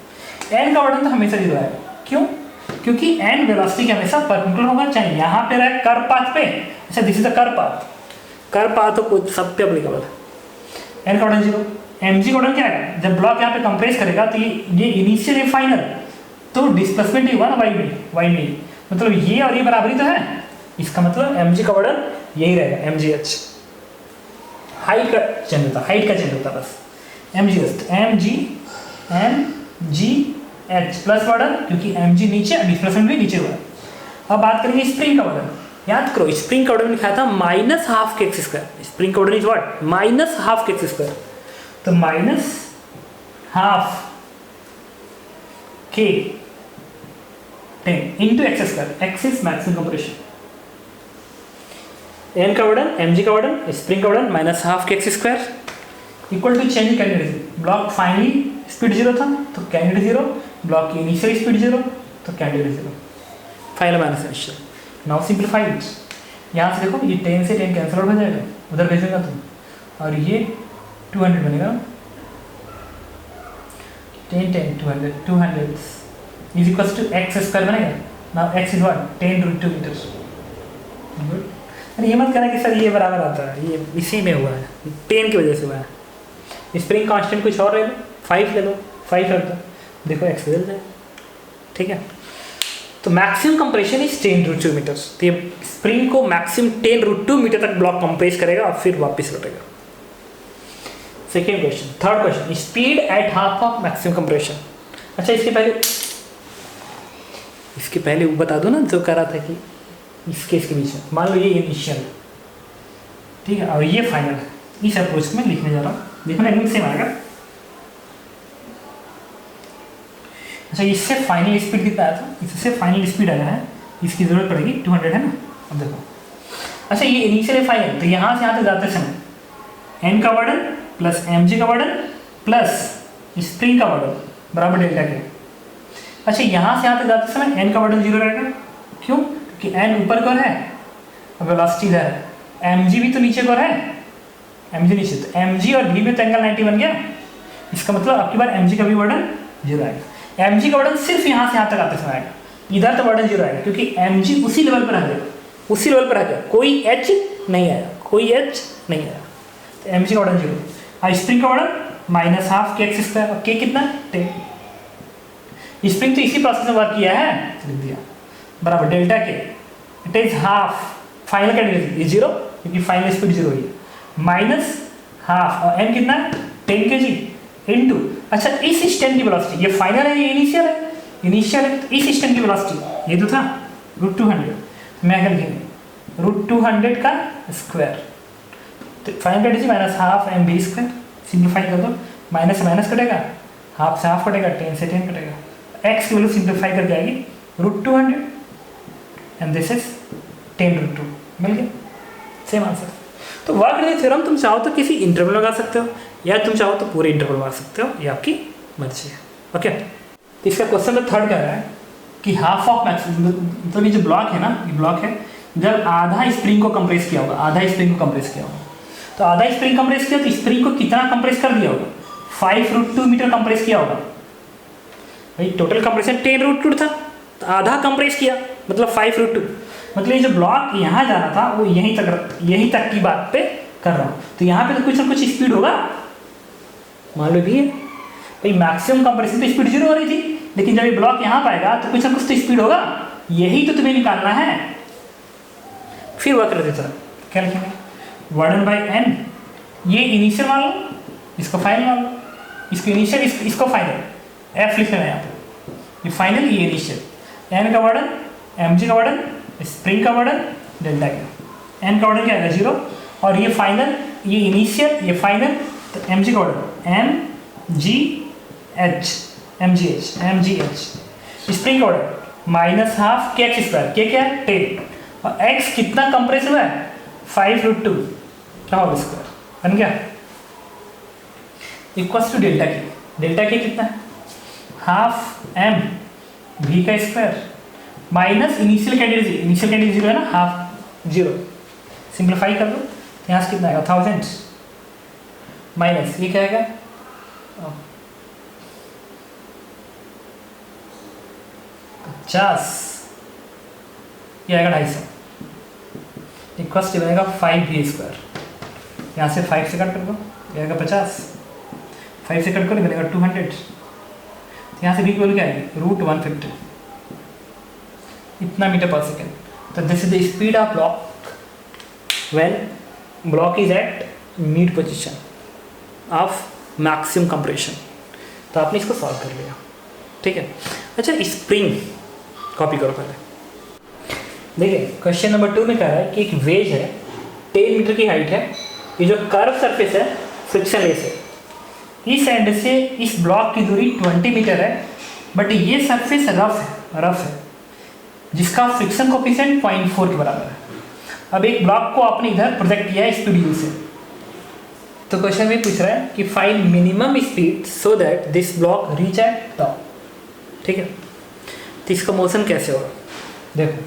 एन का वर्डन तो हमेशा 0 आएगा, क्यों, क्योंकि एन वेलोसिटी के हमेशा परपेंडिकुलर होगा, चाहे यहाँ पे रहे कर्व पाथ पे। अच्छा this is the curve path तो सब पे अप्लीकेबल है। एन का वर्डन 0, एम जी का वर्डन क्या है, जब ब्लॉक यहाँ पे कंप्रेस करेगा तो ये इनिशियल है फाइनल, तो डिस्प्लेसमेंट ही हुआ ना वाई में, मतलब ये और ये बराबरी तो है, इसका मतलब एम जी का वर्डन यही रहेगा एम जी एच। हाइट का चेंज होता बस एम जी एच प्लस वर्डन, क्योंकि एम जी नीचे डिस्प्लेसमेंट भी नीचे हुआ है। अब बात करेंगे स्प्रिंग का वर्डन, याद करो स्प्रिंग का वर्डन लिखा था माइनस हाफ के एक्स स्क्वायर, स्प्रिंग का work done is what minus half के एक्स स्क्वायर, तो minus half K 10 into x square, x is maximum compression. N का वर्डन, एम जी का वर्डन, स्प्रिंग का वर्डन माइनस हाफ के x square equal to change candidate. Block finally speed 0 था तो कैंडिडेट 0, ब्लॉक की इनिशियल स्पीड 0 तो candidate 0, final minus initial. Now simplify it, यहाँ से देखो ये 10 से 10 कैंसिल आउट हो जाएगा, उधर भेजेगा तुम, और ये 200 बनेगा, 200 is equals to x square बनेगा। Now x is what 10√2 metre. Good, अरे ये मत कहना कि सर ये बराबर आता है, ये इसी में हुआ है, 10 की वजह से हुआ है। स्प्रिंग कांस्टेंट कुछ और ले लो, 5 ले लो, 5 रख दो, देखो एक्स बदल जाए, ठीक है। तो मैक्सिमम कंप्रेशन इज 10√2 मीटर, तो ये स्प्रिंग को मैक्सिमम 10√2 मीटर तक ब्लॉक कंप्रेस करेगा और फिर वापस लौटेगा। Second question, third question, speed at half of maximum compression. अच्छा इसके पहले वो बता दो ना जो कह रहा था कि इसके बीच में, मान लो ये इनिशियल, ठीक है, और ये फाइनल है, इस अप्रोच में लिखने जा रहा हूँ, देखना एकदम सेम आएगा। अच्छा इससे फाइनल स्पीड कितना आया था, इससे फाइनल स्पीड आया है, इसकी जरूरत पड़ेगी 200 है ना। अब देखो, अच्छा ये इनिशियल है फाइनल, तो यहाँ से यहाँ तक जाते समय एन का वर्डन प्लस एम जी का वर्डन प्लस स्प्रिंग का वर्डन बराबर डेल्टा के। अच्छा यहाँ से यहाँ तक जाते समय एन का वर्डन 0 रहेगा, क्यों, कि एन ऊपर को है और वेलोसिटी इधर है, एम जी भी तो नीचे को है, एम जी नीचे, तो एम जी और भी में तो एंगल 90 बन गया, इसका मतलब आपकी बार एम जी का भी वर्डन 0 आएगा। एम जी का वर्डन सिर्फ यहाँ से यहाँ तक आते समय आएगा, इधर तो वर्डन 0 आएगा, क्योंकि एम जी उसी लेवल पर आ जाएगा, उसी लेवल पर आ गया, कोई एच नहीं आया, तो एम जी का वर्डन 0। और स्प्रिंग का वर्डन माइनस हाफ के एक्स स्क्वायर, और के कितना 10। स्प्रिंग तो इसी प्रोसेस में वर्क किया है, लिख दिया बराबर डेल्टा के, it is half, final candidate ये 0 क्योंकि फाइनल स्पीड 0 हुई है, माइनस हाफ, और एन कितना 10 kg इनटू, अच्छा इस स्टैंड की वेलोसिटी, ये फाइनल है ये इनिशियल है, तो इस स्टैंड की वेलोसिटी ये तो था √200, मैं क्या लिखेंगे √200 का स्क्वायर, तो final candidate minus half m b square, simplify कर दो, माइनस से माइनस कटेगा, हाफ से हाफ कटेगा, 10 से 10 कटेगा, एक्स की वैल्यू सिंप्लीफाई करके आएगी √200 एंड दिस इज 10√2, मिल गया, सेम आंसर। तो वर्क डन थ्योरम तुम चाहो तो किसी इंटरवल लगा सकते हो, या तुम चाहो तो पूरे इंटरवल लगा सकते हो, ये आपकी मर्जी है। ओके, तो इसका क्वेश्चन में थर्ड कह रहा है कि हाफ ऑफ मैक्सिमम, मतलब ये जो ब्लॉक है ना, ये ब्लॉक है, जब आधा स्प्रिंग को कंप्रेस किया होगा, तो आधा स्प्रिंग कंप्रेस किया, तो स्प्रिंग को कितना कंप्रेस कर दिया होगा, 5√2 मीटर कंप्रेस किया होगा भाई, टोटल कंप्रेशन 10√2 था, तो आधा कंप्रेस किया मतलब 5√2, मतलब ये जो ब्लॉक यहाँ जाना था वो यहीं तक की बात पे कर रहा हूँ, तो यहाँ पे तो कुछ ना कुछ स्पीड होगा, मान लो भी है भाई, मैक्सिमम कंप्रेशन तो स्पीड 0 हो रही थी, लेकिन जब ये ब्लॉक यहाँ पाएगा तो कुछ ना कुछ तो स्पीड होगा, यही तो तुम्हें निकालना है। फिर वक्र देता क्या लिखेंगे, वर्डन बाई एन, ये इनिशियल मान लो, इसको फाइनल मान लो, इसको इनिशियल इसको फाइनल, एफ लिख लेना यहाँ पे, ये फाइनल ये इनिशियल, एन का वर्डन, एम जी का वर्डन, स्प्रिंग का वर्डन, डेल्टा का, एन का वर्डन क्या आएगा 0, और ये फाइनल ये इनिशियल ये फाइनल, तो एम जी का work done m g h, m g h, spring का वर्डन माइनस हाफ के एक्स स्क्वायर, के क्या है 10, और एक्स कितना कंप्रेस हुआ है 5√2 क्या होगा स्क्वायर बन गया, इक्वल्स टू डेल्टा के कितना है हाफ एम वी का स्क्वायर माइनस इनिशियल कैंडिडेट 0 है ना, हाफ 0, सिंप्लीफाई कर दो, यहाँ से कितना आएगा 1000 माइनस ये क्या आएगा 50, ये आएगा 250, इक्वल्स टू बनेगा 5v स्क्वायर, यहाँ से 5 से कट कर दो, ये आएगा 50, 5 से कट करो बनेगा 200, यहाँ से v की वैल्यू क्या आएगी √150, इतना मीटर पर सेकेंड। तो this is the speed of block when block is at mid position of maximum compression. तो आपने इसको सॉल्व कर लिया, ठीक है। अच्छा स्प्रिंग कॉपी करो पहले, देखिए क्वेश्चन नंबर 2 में कह रहा है कि एक वेज है 10 मीटर की हाइट है, ये जो कर्व सरफेस है फ्रिक्शन लेस है, इस एंड से इस ब्लॉक की दूरी 20 मीटर है, बट ये सरफेस रफ है जिसका फ्रिक्शन कोफिशिएंट 0.4 के बराबर है। अब एक ब्लॉक को आपने इधर प्रोजेक्ट किया है स्पीड यू से, तो क्वेश्चन में पूछ रहा है कि find minimum speed so that this block reach at top, ठीक है। तो इसका मोशन कैसे होगा देखो,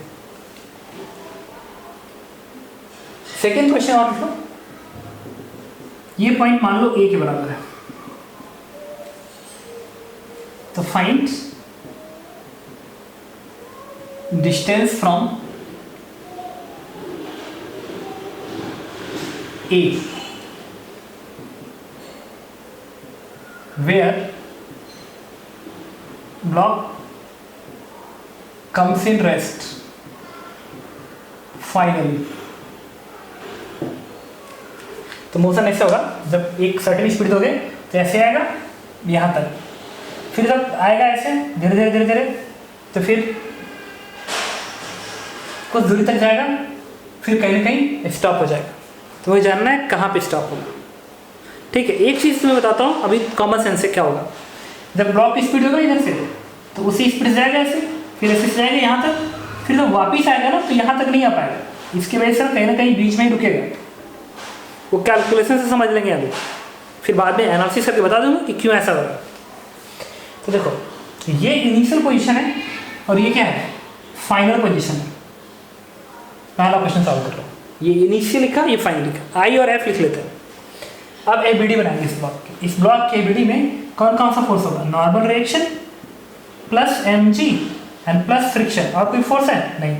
सेकेंड क्वेश्चन और लिख लो, ये पॉइंट मान लो ए के बराबर है, तो find distance from A where block comes in rest finally। तो मोशन ऐसे होगा, जब एक सर्टेन स्पीड दोगे तो ऐसे आएगा यहाँ तक, फिर जब आएगा ऐसे धीरे धीरे तो फिर कुछ दूरी तक जाएगा, फिर कहीं ना कहीं स्टॉप हो जाएगा। तो वही जानना है कहाँ पे स्टॉप होगा, ठीक है। एक चीज़ मैं बताता हूँ अभी कॉमन सेंस से क्या होगा, जब ब्लॉक की स्पीड होगा इधर से तो उसी स्पीड से जाएगा ऐसे, फिर ऐसे जाएगा यहाँ तक, फिर जब वापिस आएगा ना तो यहाँ तक नहीं आ पाएगा, इसकी वजह से कहीं ना कहीं बीच में ही रुकेगा। वो कैलकुलेशन से समझ लेंगे अभी, फिर बाद में एनालिसिस करके बता दूंगा कि क्यों ऐसा होगा। तो देखो ये इनिशियल पोजीशन है और ये क्या है फाइनल पोजीशन है। पहला क्वेश्चन सॉल्व कर रहा हूँ, ये इनिशियल लिखा ये फाइनल लिखा, आई और एफ लिख लेते हैं। अब एबीडी बनाएंगे इस ब्लॉक के, इस ब्लॉक के एबीडी में कौन कौन सा फोर्स होगा, normal reaction plus mg and plus friction, और कोई फोर्स है नहीं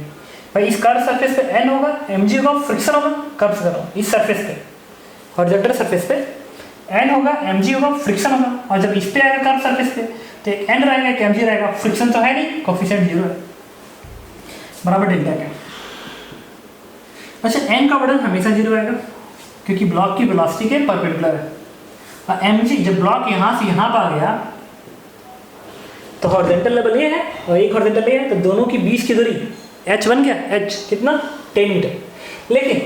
भाई। इस कर्व सरफेस पे n होगा, mg होगा, फ्रिक्शन होगा, कर्व कर रहा हूँ इस सरफेस पे हॉरिजॉन्टल सरफेस पे n होगा, mg होगा, फ्रिक्शन होगा, और जब इस पे आएगा कर्व सरफेस पे तो एक n रहेगा एक mg रहेगा, फ्रिक्शन तो है नहीं, कोफिशिएंट 0 है, बराबर डेल्टा का। अच्छा n का वर्डन हमेशा 0 आएगा क्योंकि ब्लॉक की वेलोसिटी के परपेंडिकुलर है, और mg जब ब्लॉक यहाँ से यहाँ पर आ गया तो हॉरिजॉन्टल लेवल ये है और एक हॉरिजॉन्टल ये है, तो दोनों की बीच की दूरी h बन गया, h कितना 10 मीटर। लेकिन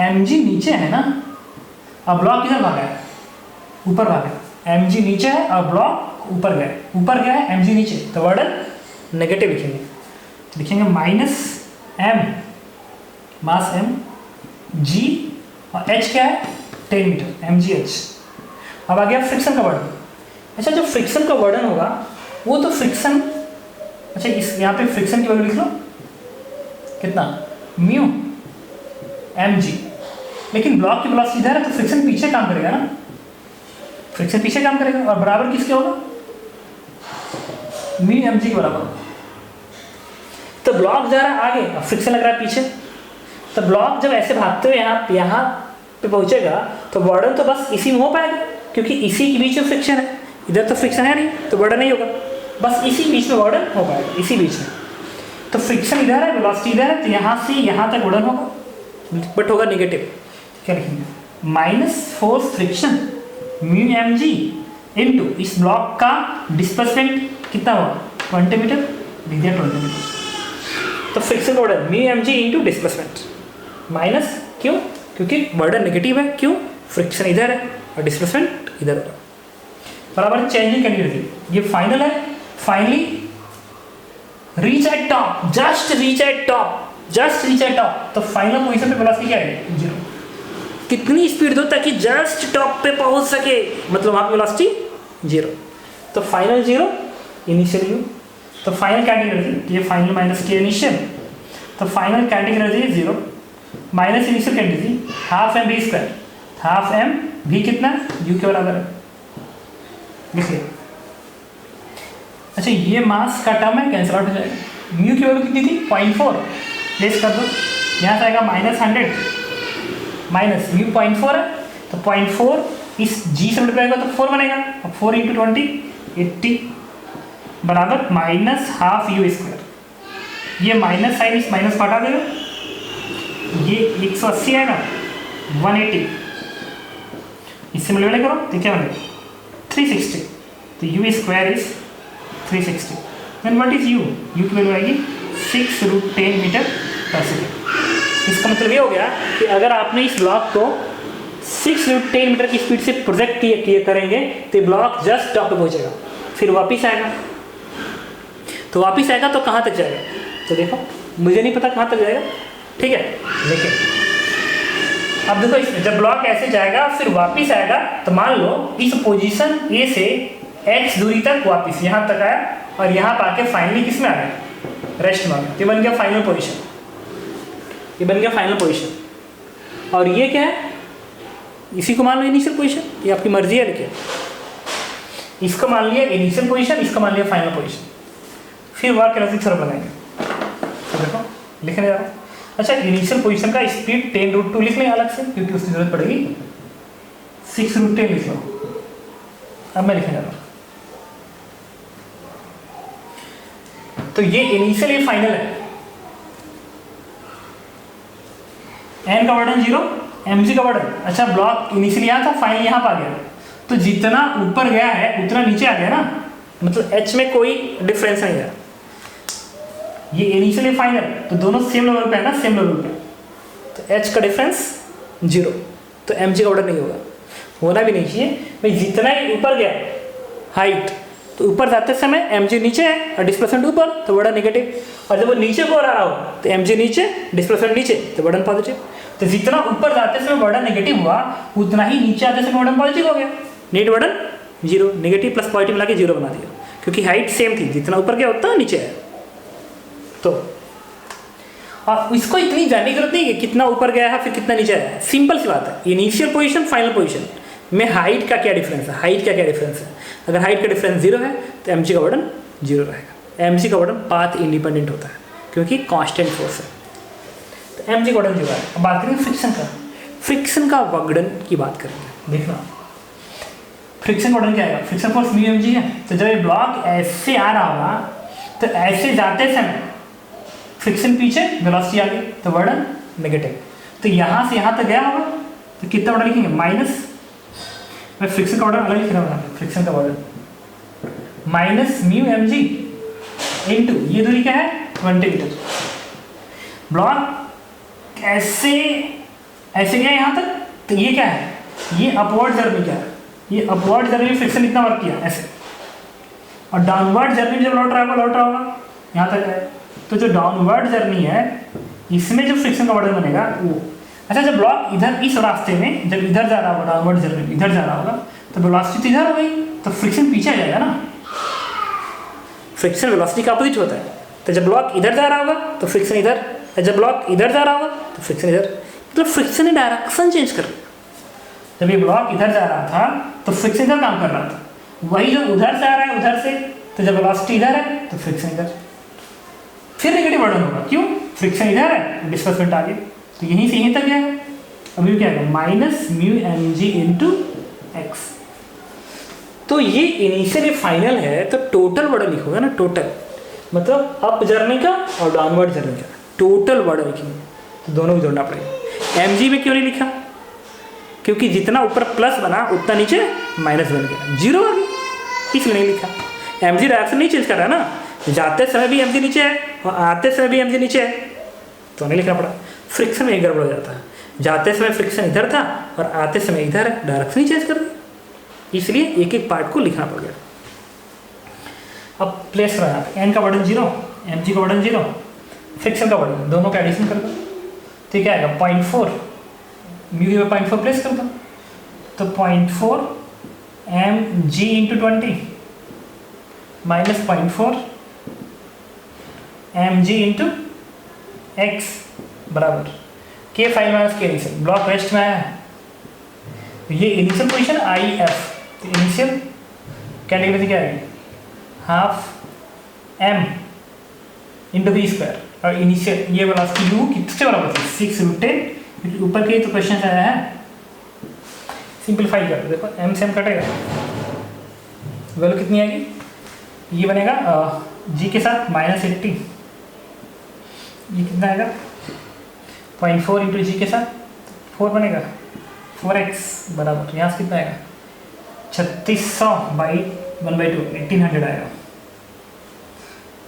mg नीचे है ना, अब ब्लॉक किधर भागा है, ऊपर भागा है, mg नीचे है और ब्लॉक ऊपर गया है mg नीचे, तो वर्डन नेगेटिव लिखेंगे, तो लिखेंगे -m मास m g और h क्या है 10 मीटर mgh। अब आ गया फ्रिक्शन का वर्डन। अच्छा जो फ्रिक्शन का वर्डन होगा वो तो फ्रिक्शन, अच्छा इस यहाँ पे फ्रिक्शन की वैल्यू लिख लो कितना म्यू mg, लेकिन ब्लॉक की वेलोसिटी इधर है तो फ्रिक्शन पीछे काम करेगा ना, फ्रिक्शन पीछे काम करेगा और बराबर किसके होगा म्यू mg के बराबर। तो ब्लॉक जा रहा है आगे और फ्रिक्शन लग रहा है पीछे, तो ब्लॉक जब ऐसे भागते हुए यहाँ पे पहुंचेगा तो वर्डन तो बस इसी में हो पाएगा क्योंकि इसी के बीच में फ्रिक्शन है, इधर तो फ्रिक्शन है नहीं तो वर्डन नहीं होगा, बस इसी बीच में वर्डन हो पाएगा, इसी बीच में। तो फ्रिक्शन इधर है, वेलोसिटी इधर है, तो यहाँ से यहाँ तक वर्डन होगा, बट होगा नेगेटिव। क्या लिखेंगे? Minus force friction mu m g into इस ब्लॉक का डिस्प्लेसमेंट कितना हुआ 20 मीटर, लिख दिया 20 मीटर। तो friction work done mu m g into displacement minus, क्यों? क्योंकि वर्डन नेगेटिव है, क्यों? फ्रिक्शन इधर है और डिस्प्लेसमेंट इधर होगा। बराबर चेंजिंग कैंडिडेट, ये फाइनल है। Finally reach at top, just reach at top, just reach at top. तो फाइनल पोजीशन पे वेलोसिटी क्या है? 0। कितनी स्पीड दो ताकि जस्ट टॉप पे पहुंच सके, मतलब वहां पे वेलोसिटी 0। तो फाइनल 0, इनिशियल यू। तो फाइनल काइनेटिक एनर्जी, ये फाइनल माइनस के इनिशियल, तो final kinetic energy 0 minus initial kinetic energy half m v square, half m v कितना यू के बराबर है, देखिए। अच्छा ये मास का टर्म है, कैंसिल आउट हो जाएगा। म्यू की वैल्यू कितनी थी 0.4, प्लेस कर दो, यहाँ से आएगा -100 माइनस म्यू 0.4 है, तो 0.4 इस जी से मल्टीप्लाई होगा तो 4 बनेगा, और 4 × 20 80 बराबर माइनस हाफ यू स्क्वायर। ये माइनस साइन इस माइनस को हटा देगा, ये 180 आएगा 180, इससे मल्टीप्लाई करो तो क्या बनेगा 360, तो u square is 360। Then what is u? U की वैल्यू आएगी 6√10 मीटर पर सेकेंड। इसका मतलब ये हो गया कि अगर आपने इस ब्लॉक को 6√10 मीटर की स्पीड से प्रोजेक्ट किए करेंगे तो ब्लॉक जस्ट टॉप पे पहुंचेगा, फिर वापिस आएगा। तो वापिस आएगा तो कहाँ तक जाएगा? तो देखो मुझे नहीं पता कहाँ तक जाएगा, ठीक है, लेकिन अब देखो इसमें जब ब्लॉक ऐसे जाएगा फिर वापिस आएगा, तो मान लो इस पोजीशन ए से x दूरी तक वापिस यहाँ तक आया और यहाँ पर आके फाइनली किस में आ गया? रेस्ट में आ गया। ये बन गया फाइनल पोजीशन, ये बन गया फाइनल पोजीशन। और ये क्या है? इसी को मान लो इनिशियल पोजीशन, ये आपकी मर्जी है, लेकिन इसको मान लिया इनिशियल पोजीशन, इसको मान लिया फाइनल पोजीशन। फिर वर्क एनर्जी थ्योरम बनाएंगे, तो देखो लिखने जा रहा हूँ। अच्छा इनिशियल पोजीशन का स्पीड 10√2 लिख लें अलग से, क्योंकि उसकी जरूरत पड़ेगी। 6√10 लिख लो। अब मैं लिखने जा रहा हूँ, तो ये इनिशियल ये फाइनल है। एन का वर्डन 0, mg का वर्डन। अच्छा ब्लॉक इनिशियल यहाँ था, फाइनल यहाँ पर आ गया, तो जितना ऊपर गया है उतना नीचे आ गया ना, मतलब h में कोई डिफरेंस नहीं है। ये इनिशियल फाइनल, तो दोनों सेम लेवल पे है ना, सेम लेवल पे, तो h का डिफरेंस 0, तो mg का ऑर्डर नहीं होगा, होना भी नहीं चाहिए भाई। जितना ही ऊपर गया हाइट, तो ऊपर जाते समय mg नीचे है और डिस्प्लेसमेंट ऊपर, तो वर्डन नेगेटिव। और जब वो नीचे को आ रहा हो तो mg नीचे, डिस्प्लेसमेंट नीचे, तो वर्डन पॉजिटिव। तो जितना ऊपर जाते समय वर्डन नेगेटिव हुआ, उतना ही नीचे आते समय वर्डन पॉजिटिव हो गया। नेट वर्डन 0, नेगेटिव प्लस पॉजिटिव मिला के 0 बना दिया, क्योंकि हाइट सेम थी, जितना ऊपर गया उतना नीचे है। तो और इसको इतनी जानने की जरूरत नहीं है कि कितना ऊपर गया है फिर कितना नीचे आया है, सिंपल सी बात है। इनिशियल पोजीशन फाइनल पोजीशन में हाइट का क्या डिफरेंस है, हाइट का क्या डिफरेंस है। अगर हाइट का डिफरेंस 0 है तो mg का वर्डन 0 रहेगा। mg का वर्डन पाथ इंडिपेंडेंट होता है क्योंकि कांस्टेंट फोर्स है, तो mg का वर्डन 0 है। अब बात करेंगे फ्रिक्शन का। फ्रिक्शन का वर्डन की बात करेंगे, देखना फ्रिक्शन वर्डन क्या आएगा। फ्रिक्शन फोर्स म्यू mg है, तो जब ये ब्लॉक ऐसे आ रहा होगा तो ऐसे जाते समय फ्रिक्शन पीछे, वेलोसिटी आगे, तो वर्डन नेगेटिव। तो यहाँ से यहाँ तक गया होगा तो कितना वर्डन लिखेंगे? माइनस, मैं फ्रिक्शन का ऑर्डर अलग लिख रहा हूँ, फ्रिक्शन का order minus mu mg into ये दूरी क्या है 20 मीटर। ब्लॉक ऐसे ऐसे गया यहाँ तक, तो ये क्या है? ये अपवर्ड जर्नी क्या है? ये अपवर्ड जर्नी फ्रिक्शन इतना वर्क किया ऐसे, और डाउनवर्ड जर्नी जब लौट रहा होगा यहाँ तक है। तो जो डाउनवर्ड जर्नी है इसमें जो फ्रिक्शन का ऑर्डर बनेगा वो, अच्छा जब ब्लॉक इधर इस रास्ते में जब इधर जा रहा होगा, डाउनवर्ड जर्नी इधर जा रहा होगा, तो वेलोसिटी इधर हो गई, तो फ्रिक्शन पीछे आ जाएगा ना। फ्रिक्शन वेलोसिटी का अपोजिट होता है, तो जब ब्लॉक इधर जा रहा होगा तो फ्रिक्शन इधर, जब ब्लॉक इधर जा रहा होगा तो फ्रिक्शन इधर, मतलब फ्रिक्शन ने डायरेक्शन चेंज कर लिया। जब ये ब्लॉक इधर जा रहा था तो फ्रिक्शन इधर काम कर रहा था, वही जो उधर से आ रहा है उधर से, तो जब वेलोसिटी इधर है तो फ्रिक्शन इधर, फिर नेगेटिव वर्डन होगा। क्यों? फ्रिक्शन इधर है, डिस्प्लेसमेंट आगे, तो यहीं से यहीं तक गया है। अभी क्या आएगा? Minus mu mg into x. तो तो ये इनिशियल फाइनल है, तो टोटल वर्डन लिखोगे ना, टोटल मतलब अप जर्नी का और डाउनवर्ड जर्नी का टोटल वर्डन लिखेंगे, तो दोनों को जोड़ना पड़ेगा। mg में क्यों नहीं लिखा? क्योंकि जितना ऊपर प्लस बना उतना नीचे माइनस बन गया, जीरो आ गई, इसलिए नहीं लिखा। mg डायरेक्शन नहीं चेंज कर रहा है ना, जाते समय भी mg नीचे है और आते समय भी mg नीचे है, तो नहीं लिखना पड़ा। फ्रिक्शन में गड़बड़ हो जाता है, जाते समय फ्रिक्शन इधर था और आते समय इधर है, डायरेक्शन ही चेंज कर दी, इसलिए एक एक पार्ट को लिखना पड़ गया। अब प्लेस रहा एन का वर्डन 0, mg का वर्डन 0, फ्रिक्शन का वर्डन, दोनों का एडिशन कर दो, तो क्या आएगा 0.4, म्यू में 0.4 प्लेस कर दो, तो 0.4 mg into 20 minus 0.4 mg into x बराबर K final minus K initial, block rest में आया है, ये इनिशियल पोजीशन आई एफ, तो इनिशियल कैटेगरी क्या है, half m into b square, और इनिशियल ये वाला यू किससे बराबर थी 6√10, ऊपर के तो क्वेश्चन आया है, सिंपलीफाई कर दो, देखो एम से एम कटेगा, वैल्यू कितनी आएगी, ये बनेगा जी के साथ -80, ये कितना आएगा 0.4 इंटू जी के साथ 4 बनेगा, 4x बराबर यहाँ से कितना आएगा 3600 बाई 1/2 1800 आएगा,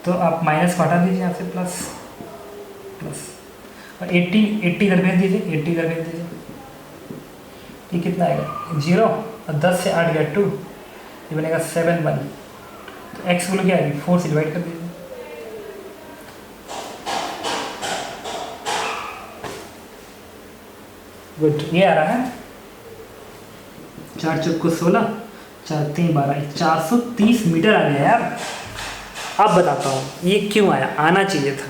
तो आप माइनस हटा दीजिए यहाँ से, प्लस प्लस और 80 इधर भेज दीजिए, 80 इधर भेज दीजिए, ये कितना आएगा 0 और 10 से 8 गया 2, ये बनेगा 7/1, तो x बोलो क्या आएगी 4 से डिवाइड कर दीजिए, गुड, ये आ रहा है 4 चौको 16, 4 3 12, 430 मीटर आ गया यार। अब बताता हूँ ये क्यों आया, आना चाहिए था।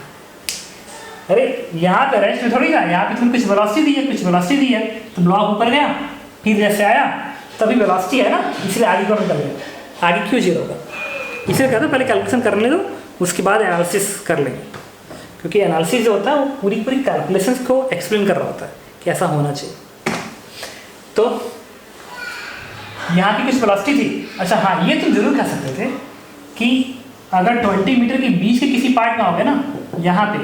अरे यहाँ पे रेस्ट में थोड़ी ना, यहाँ पे तुम कुछ वेलोसिटी दी है, कुछ वेलोसिटी दी है, तो ब्लॉक ऊपर गया, फिर जैसे आया तभी वेलोसिटी है ना, इसलिए आगे को निकल गया, आगे क्यों 0 होगा, इसलिए कहता हूँ पहले कैलकुलेशन कर ले दो, उसके बाद एनालिसिस कर लेंगे, क्योंकि एनालिसिस जो होता है वो पूरी पूरी कैलकुलेशंस को एक्सप्लेन कर रहा होता है कि ऐसा होना चाहिए। तो यहाँ की कुछ वेलोसिटी थी, अच्छा हाँ ये तुम जरूर कह सकते थे कि अगर 20 मीटर के बीच के किसी पार्ट में हो गया ना, यहाँ पे,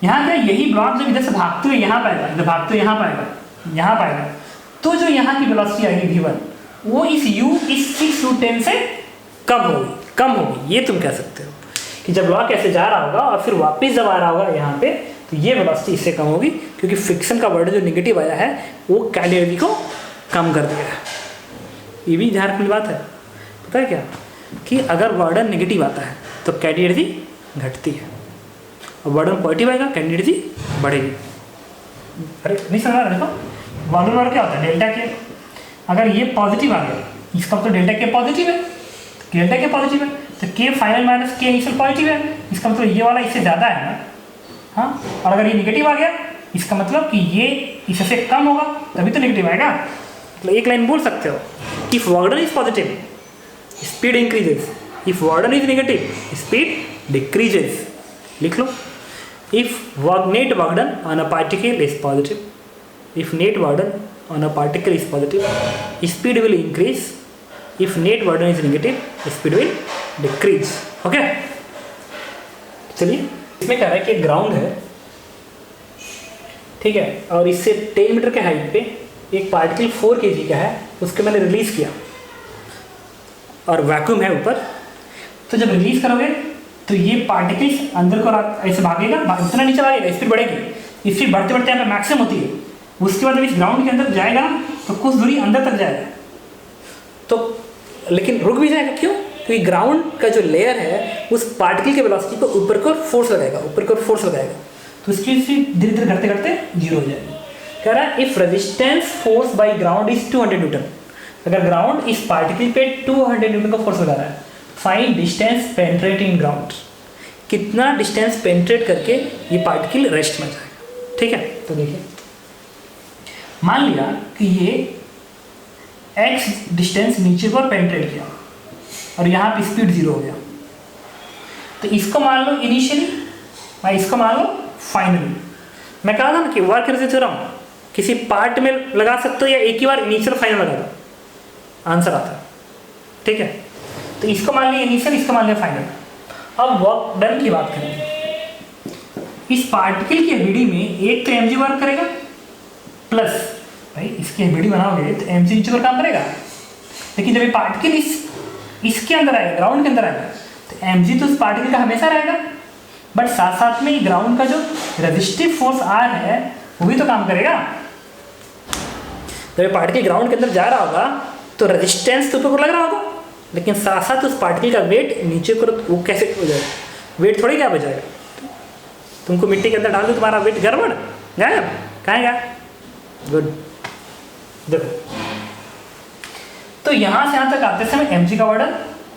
यहाँ पे यही ब्लॉक जब इधर से भागते हुए यहाँ पाएगा, इधर भागते हुए यहाँ पाएगा, यहाँ पाएगा, तो जो यहाँ की वेलोसिटी आएगी v1 वो इस u इस 6√10 से कम होगी, ये तुम कह सकते हो कि जब ब्लॉक ऐसे जा रहा होगा और फिर वापस जब आ रहा होगा यहाँ पे, तो ये वेलोसिटी इससे कम होगी, क्योंकि फ्रिक्शन का वर्डन जो नेगेटिव आया है वो कैटेगरी को कम कर दिया है। ये भी ध्यान रखने की बात है, पता है क्या, कि अगर वर्डन नेगेटिव आता है तो कैटेगरी घटती है, और वर्डन पॉजिटिव आएगा कैटेगरी बढ़ेगी। अरे नहीं समझ रहा, देखो वर्डन वर्ड क्या होता है, डेल्टा के, अगर ये पॉजिटिव आ गया इसका मतलब डेल्टा के पॉजिटिव है, डेल्टा के पॉजिटिव है, तो के final minus K initial positive है, इसका मतलब ये वाला इससे ज़्यादा है ना, हाँ, और अगर ये निगेटिव आ गया इसका मतलब कि ये इससे कम होगा, तभी तो नेगेटिव आएगा। मतलब एक लाइन बोल सकते हो, if work done is positive speed increases, if work done is negative speed decreases, लिख लो। If net work done on a particle is positive, if net work done on a particle is positive speed will increase, if net work done is negative speed will decrease. Okay, चलिए इसमें कह रहा है कि ग्राउंड है, ठीक है, और इससे 10 मीटर के हाइट पे एक पार्टिकल 4 kg का है, उसके मैंने रिलीज किया और वैक्यूम है ऊपर, तो जब रिलीज करोगे तो ये पार्टिकल्स अंदर को ऐसे भागेगा, इतना नीचे भागेगा, स्पीड बढ़ेगी, स्पीड बढ़ते बढ़ते यहाँ पे मैक्सिमम होती है, उसके बाद जब इस ग्राउंड के अंदर जाएगा ना तो कुछ दूरी अंदर तक जाएगा, तो लेकिन रुक भी जाएगा, क्यों, क्योंकि ग्राउंड का जो लेयर है उस पार्टिकल के वेलोसिटी को ऊपर को फोर्स लगाएगा, ऊपर को फोर्स लगाएगा, तो इसकी स्पीड धीरे धीरे घटते घटते 0 हो जाएगी। कह रहा है if resistance force by ground is 200 Newton, अगर ग्राउंड इस पार्टिकल पे 200 न्यूटन का फोर्स लगा रहा है, find distance penetrate in ground, कितना डिस्टेंस पेनिट्रेट करके ये पार्टिकल रेस्ट में जाएगा। ठीक है, तो देखिए मान लिया कि ये x डिस्टेंस नीचे पर पेनिट्रेट किया और यहाँ पे स्पीड 0 हो गया, तो इसको मान लो इनिशियली और इसको मान लो फाइनली। मैं कहा था ना कि वर्क रेजिस्टेंस थ्योरम किसी पार्ट में लगा सकते हो या एक ही बार इनिशियल फाइनल लगा दो। आंसर आता है, ठीक है। तो इसको मान लिया इनिशियल, इसको मान लिया फाइनल। अब वर्क डन की बात करेंगे। इस पार्टिकल की एबिडी में एक तो mg वर्क करेगा, प्लस भाई इसकी एबिडी बनाओगे तो mg नीचे पर काम करेगा, लेकिन जब ये पार्टिकल इसके अंदर आएगा, ग्राउंड के अंदर आएगा, तो mg तो उस पार्टिकल का हमेशा रहेगा, बट साथ साथ में ग्राउंड का जो रेजिस्टिव फोर्स r है वो भी तो काम करेगा। जब ये पार्टिकल ग्राउंड के अंदर जा रहा होगा तो रेजिस्टेंस तो ऊपर को लग रहा होगा, लेकिन साथ साथ उस पार्टिकल का वेट नीचे को, वो कैसे हो जाएगा? वेट थोड़ी क्या बचाएगा? तुमको मिट्टी के अंदर डाल दो, तुम्हारा वेट गड़बड़ गायब, कहाँ गया? गुड। देखो तो यहाँ से यहाँ तक आते समय mg का वर्डन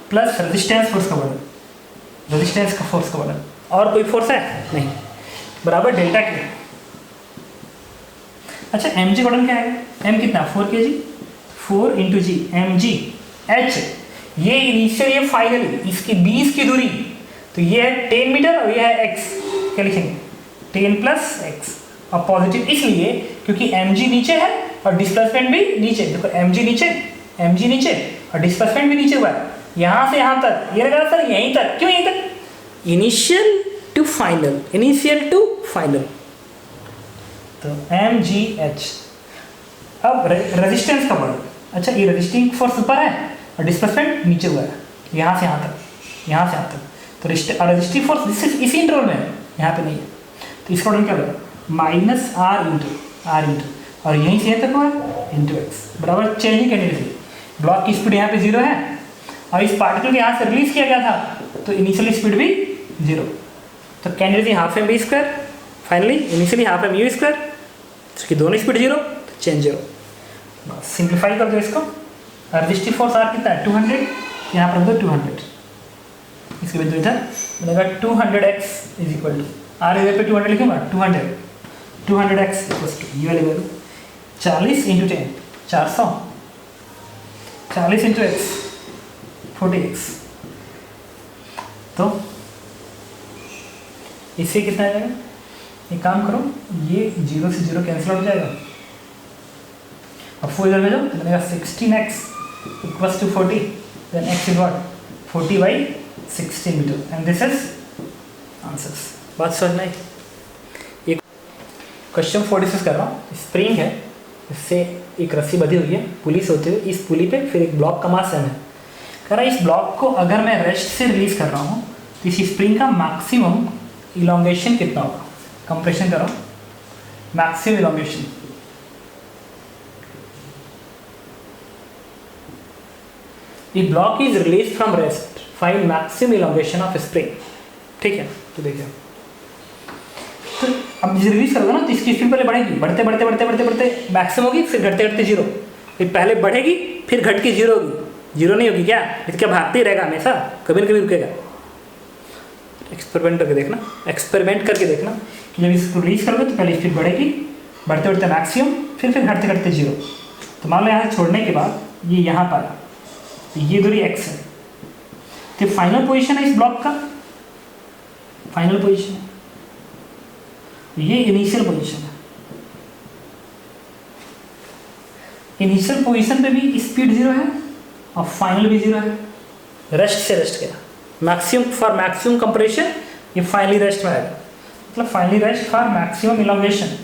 प्लस रेजिस्टेंस फोर्स का वर्डन, रेजिस्टेंस का फोर्स का वर्डन, और कोई फोर्स है नहीं, बराबर डेल्टा के। अच्छा mg वर्डन क्या है? m कितना? 4 kg, 4 इंटू जी, mg h, ये इनिशियल ये फाइनली, इसकी 20 की दूरी, तो ये है 10 मीटर और ये है x, क्या लिखेंगे? 10 प्लस x, और पॉजिटिव इसलिए क्योंकि mg नीचे है और डिस्प्लेसमेंट भी नीचे। देखो mg नीचे और डिस्प्लेसमेंट भी नीचे हुआ है, यहाँ से यहाँ तक, ये लगा सर यहीं तक, क्यों यहीं तक? Initial to final, initial to final, तो mgh। अब रेजिस्टेंस का वर्ड, अच्छा ये रेजिस्टिंग फोर्स ऊपर है और डिस्प्लेसमेंट नीचे हुआ है, यहाँ से यहाँ तक, यहाँ से यहाँ तक, तो रेजिस्टिव फोर्स इसी इंटरवल में है, यहाँ पे नहीं है, तो इसका वर्ड क्या होगा? माइनस आर इंटू, और यहीं से यहाँ तक हुआ है इंटू एक्स, बराबर चेंजिंग कैंडिडेट। ब्लॉक की स्पीड यहाँ पे 0 है और इस पार्टिकल को यहाँ से रिलीज किया गया था, तो इनिशियली स्पीड भी 0, तो candidate half m b square, finally initially half m u square, इसकी दोनों स्पीड 0, तो चेंज 0। बस सिंप्लीफाई कर दो इसको। रेजिस्टिव फोर्स आर कितना है? 200, यहाँ पर दो 200, इसके बिंदु इधर बनेगा 200x is equal to, are इधर पे 200 लिखूंगा, 200x इक्वल टू ये वाली value 40 into 10, 400, 40 into x 40x, तो इससे कितना आ जाएगा? एक काम करो, ये 0 से 0 कैंसिल हो जाएगा, अब 4 इधर भेजो तो बनेगा 16x equals to 40, then x is what? 40/16 metre, and this is answers. बात समझ में आई? ये क्वेश्चन 46 कर रहा हूँ। स्प्रिंग है, इससे एक रस्सी बंधी हुई है पुली से होते हुए, इस पुली पे फिर एक ब्लॉक का मास m है। कह रहा है इस ब्लॉक को अगर मैं रेस्ट से रिलीज कर रहा हूँ तो इस स्प्रिंग का मैक्सिमम इलोंगेशन कितना होगा? कंप्रेशन करो, maximum elongation, The block is released from rest. Find maximum elongation of spring. ठीक है, तो देखिए, तो अब जिसे रिलीज करोगे ना तो इसकी स्पीड पहले बढ़ेगी, बढ़ते बढ़ते बढ़ते बढ़ते बढ़ते मैक्सिमम होगी, फिर घटते घटते 0, फिर पहले बढ़ेगी फिर घट के 0 होगी। 0 नहीं होगी क्या? फिर क्या भागते ही रहेगा हमेशा, कभी न कभी रुकेगा। एक्सपेरिमेंट करके देखना, एक्सपेरिमेंट करके देखना कि जब इसको रिलीज करोगे तो पहले स्पीड बढ़ेगी, बढ़ते बढ़ते मैक्सिमम, फिर घटते घटते 0। तो मान लो यहाँ से छोड़ने के बाद ये यहाँ पर आया, ये दूरी x है, तो फाइनल पोजीशन है इस ब्लॉक का, फाइनल पोजीशन है, ये इनिशियल पोजीशन है। इनिशियल पोजीशन पे भी स्पीड 0 है और फाइनल भी 0 है, रेस्ट से रेस्ट गया, मैक्सिमम फॉर मैक्सिमम कंप्रेशन, ये फाइनली रेस्ट में आएगा, मतलब finally rest for maximum elongation,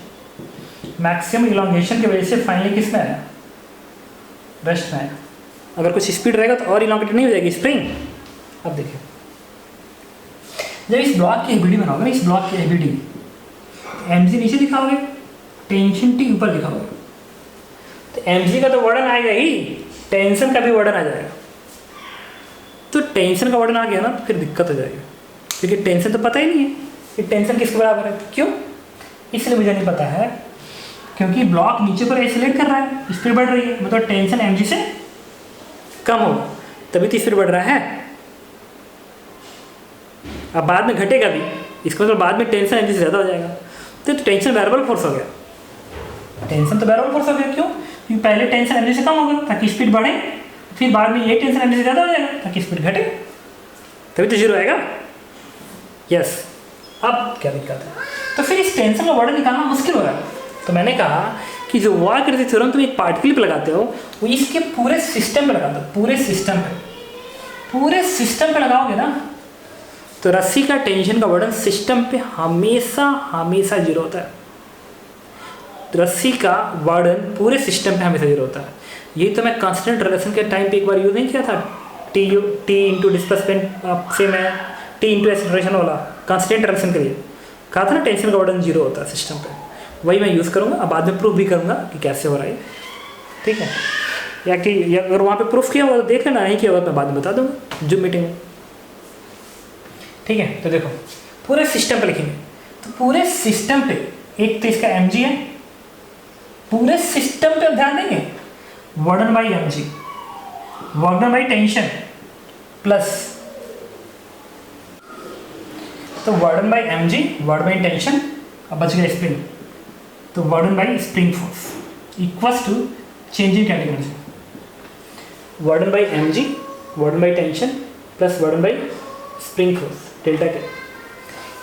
maximum elongation की वजह से फाइनली किस में आएगा? रेस्ट में आएगा। अगर कुछ स्पीड रहेगा तो और इलोंगेटेड नहीं हो जाएगी स्प्रिंग। अब देखिए, जब इस ब्लॉक की एबिडी बनाओगे ना, इस ब्लॉक की एबिडी mg नीचे दिखाओगे, टेंशन t ऊपर दिखाओगे, तो mg का तो वर्डन आएगा ही, टेंशन का भी वर्डन आ जाएगा। तो टेंशन का वर्डन आ गया ना तो फिर दिक्कत हो जाएगी, क्योंकि टेंशन तो पता ही नहीं है कि टेंशन किसके बराबर है। क्यों? इसलिए मुझे नहीं पता है क्योंकि ब्लॉक नीचे पर एक्सेलरेट कर रहा है, स्पीड बढ़ रही है, मतलब टेंशन mg से कम हो, तभी तो स्पीड बढ़ रहा है। अब बाद में घटेगा भी, इसका मतलब बाद में टेंशन mg से ज़्यादा हो जाएगा, तो टेंशन वेरिएबल फोर्स हो गया। टेंशन तो वेरिएबल फोर्स हो गया, क्यों? क्योंकि पहले टेंशन mg से कम होगा ताकि स्पीड बढ़े, फिर बाद में ये टेंशन mg से ज़्यादा हो जाएगा ताकि स्पीड घटे, तभी तो 0 आएगा। यस, अब क्या दिक्कत है? तो फिर इस टेंशन का वर्डन निकालना मुश्किल हो रहा है। तो मैंने कहा कि जो वार्क-रेज़ी थ्योरम तुम एक पार्टिकल पे लगाते हो वो इसके पूरे सिस्टम पे लगाते हो, पूरे सिस्टम पे लगाओगे ना तो रस्सी का टेंशन का वर्डन सिस्टम पे हमेशा जीरो होता है। रस्सी का वर्डन पूरे सिस्टम पे हमेशा जीरो होता है। ये तो मैं कांस्टेंट रिलेशन के टाइम पे एक बार यूज नहीं किया था, टी इंटू डिस्प्लेसमेंट से मैं टी इंटू एक्सेलरेशन वाला कांस्टेंट रिलेशन के लिए कहा था ना, टेंशन का वर्डन जीरो होता है सिस्टम पे। वही मैं यूज़ करूँगा, अब बाद में प्रूफ भी करूँगा कि कैसे हो रहा है, ठीक है। या अगर वहाँ पे प्रूफ किया होगा तो देख लेना, नहीं किया होगा तो मैं बाद में बता दूँगा जूम मीटिंग में, ठीक है। तो देखो पूरे सिस्टम पे लिखेंगे, तो पूरे सिस्टम पे एक तो इसका mg है, पूरे सिस्टम पे ध्यान देंगे work done by mg, work done by tension plus, तो work done by mg, work done by tension, अब बच गया स्प्रिंग, तो work done by spring force equals to change in category, work done by mg, work done by tension plus work done by spring force delta k.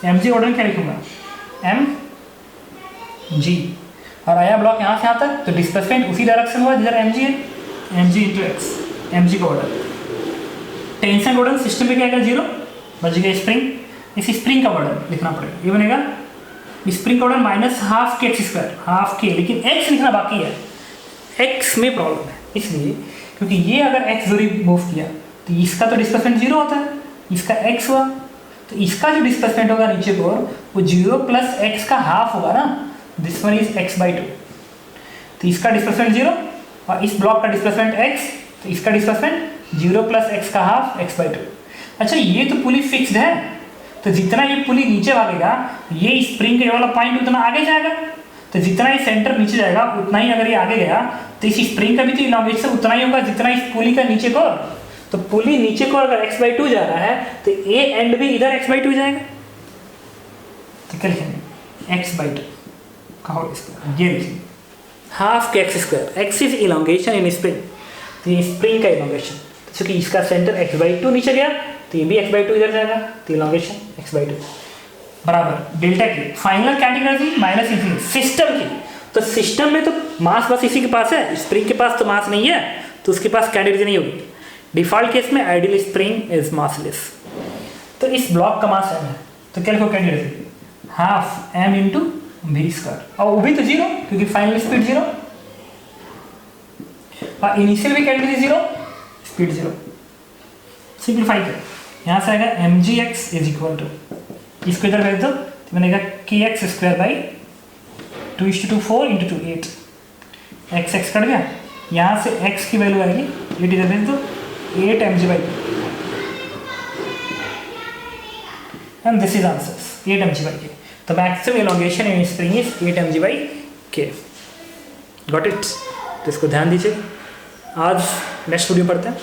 mg work done क्या लिखूंगा, mg, और आया ब्लॉक यहाँ से यहाँ तक, तो डिस्प्लेसमेंट उसी डायरेक्शन हुआ जिधर mg है, mg इंटू एक्स, mg का वर्डन। टेंशन वर्डन सिस्टम पे क्या आएगा, जीरो, बच गया स्प्रिंग, इस स्प्रिंग का वर्डन लिखना पड़ेगा, ये बनेगा स्प्रिंग का वर्डन माइनस हाफ के एक्स स्क्वायर, हाफ के, लेकिन एक्स लिखना बाकी है, एक्स में प्रॉब्लम है इसलिए क्योंकि ये अगर एक्स दूरी मूव किया तो इसका तो डिस्प्लेसमेंट जीरो होता है, इसका एक्स हुआ, तो इसका जो डिस्प्लेसमेंट होगा नीचे की ओर वो जीरो प्लस एक्स का हाफ होगा ना, this one is x by two, तो इसका डिस्प्लेसमेंट जीरो और इस ब्लॉक का डिस्प्लेसमेंट एक्स, तो इसका डिस्प्लेसमेंट जीरो प्लस एक्स का हाफ एक्स बाई टू। अच्छा ये तो पुली फिक्स्ड है, तो जितना ये पुली नीचे भागेगा ये स्प्रिंग के वाला पॉइंट उतना आगे जाएगा, तो जितना ये सेंटर नीचे जाएगा उतना ही अगर ये आगे गया तो इस स्प्रिंग का भी तो इलॉन्गेशन उतना ही होगा जितना इस पुली का नीचे को, तो पुली नीचे को अगर x बाई टू जा रहा है तो ए एंड भी इधर x बाई टू जाएगा, तो क्या लिखेंगे x बाई टू का होल स्क्वायर, ये लिखेंगे हाफ के x square, x is elongation in spring, तो ये स्प्रिंग का इलॉन्गेशन, तो चूंकि इसका सेंटर x बाई टू नीचे गया तो ये भी x बाई टू इधर जाएगा, तो इलॉन्गेशन x बाई टू बराबर डेल्टा की final category minus infinity system की, तो सिस्टम में तो मास बस इसी के पास है, स्प्रिंग के पास तो मास नहीं है, तो उसके पास कैटेगरी नहीं होगी। डिफॉल्ट केस में आइडियल स्प्रिंग इज मासलेस, तो इस ब्लॉक का मास m है, तो क्या लिखो category, half m into v square, और वो भी तो जीरो क्योंकि फाइनल स्पीड जीरो और इनिशियल भी category zero, speed zero. Simplify कर, यहाँ से आएगा mgx इज इक्वल टू, इसको इधर भेज दो तो बनेगा kx square by 2:4 into 2 8, x x cut गया, यहाँ से x की वैल्यू आएगी 8 इधर भेज दो 8 mg by, and this is answers 8 mg by के, तो maximum elongation in spring is 8 mg by के। गॉट इट, तो इसको ध्यान दीजिए। आज नेक्स्ट वीडियो पढ़ते हैं।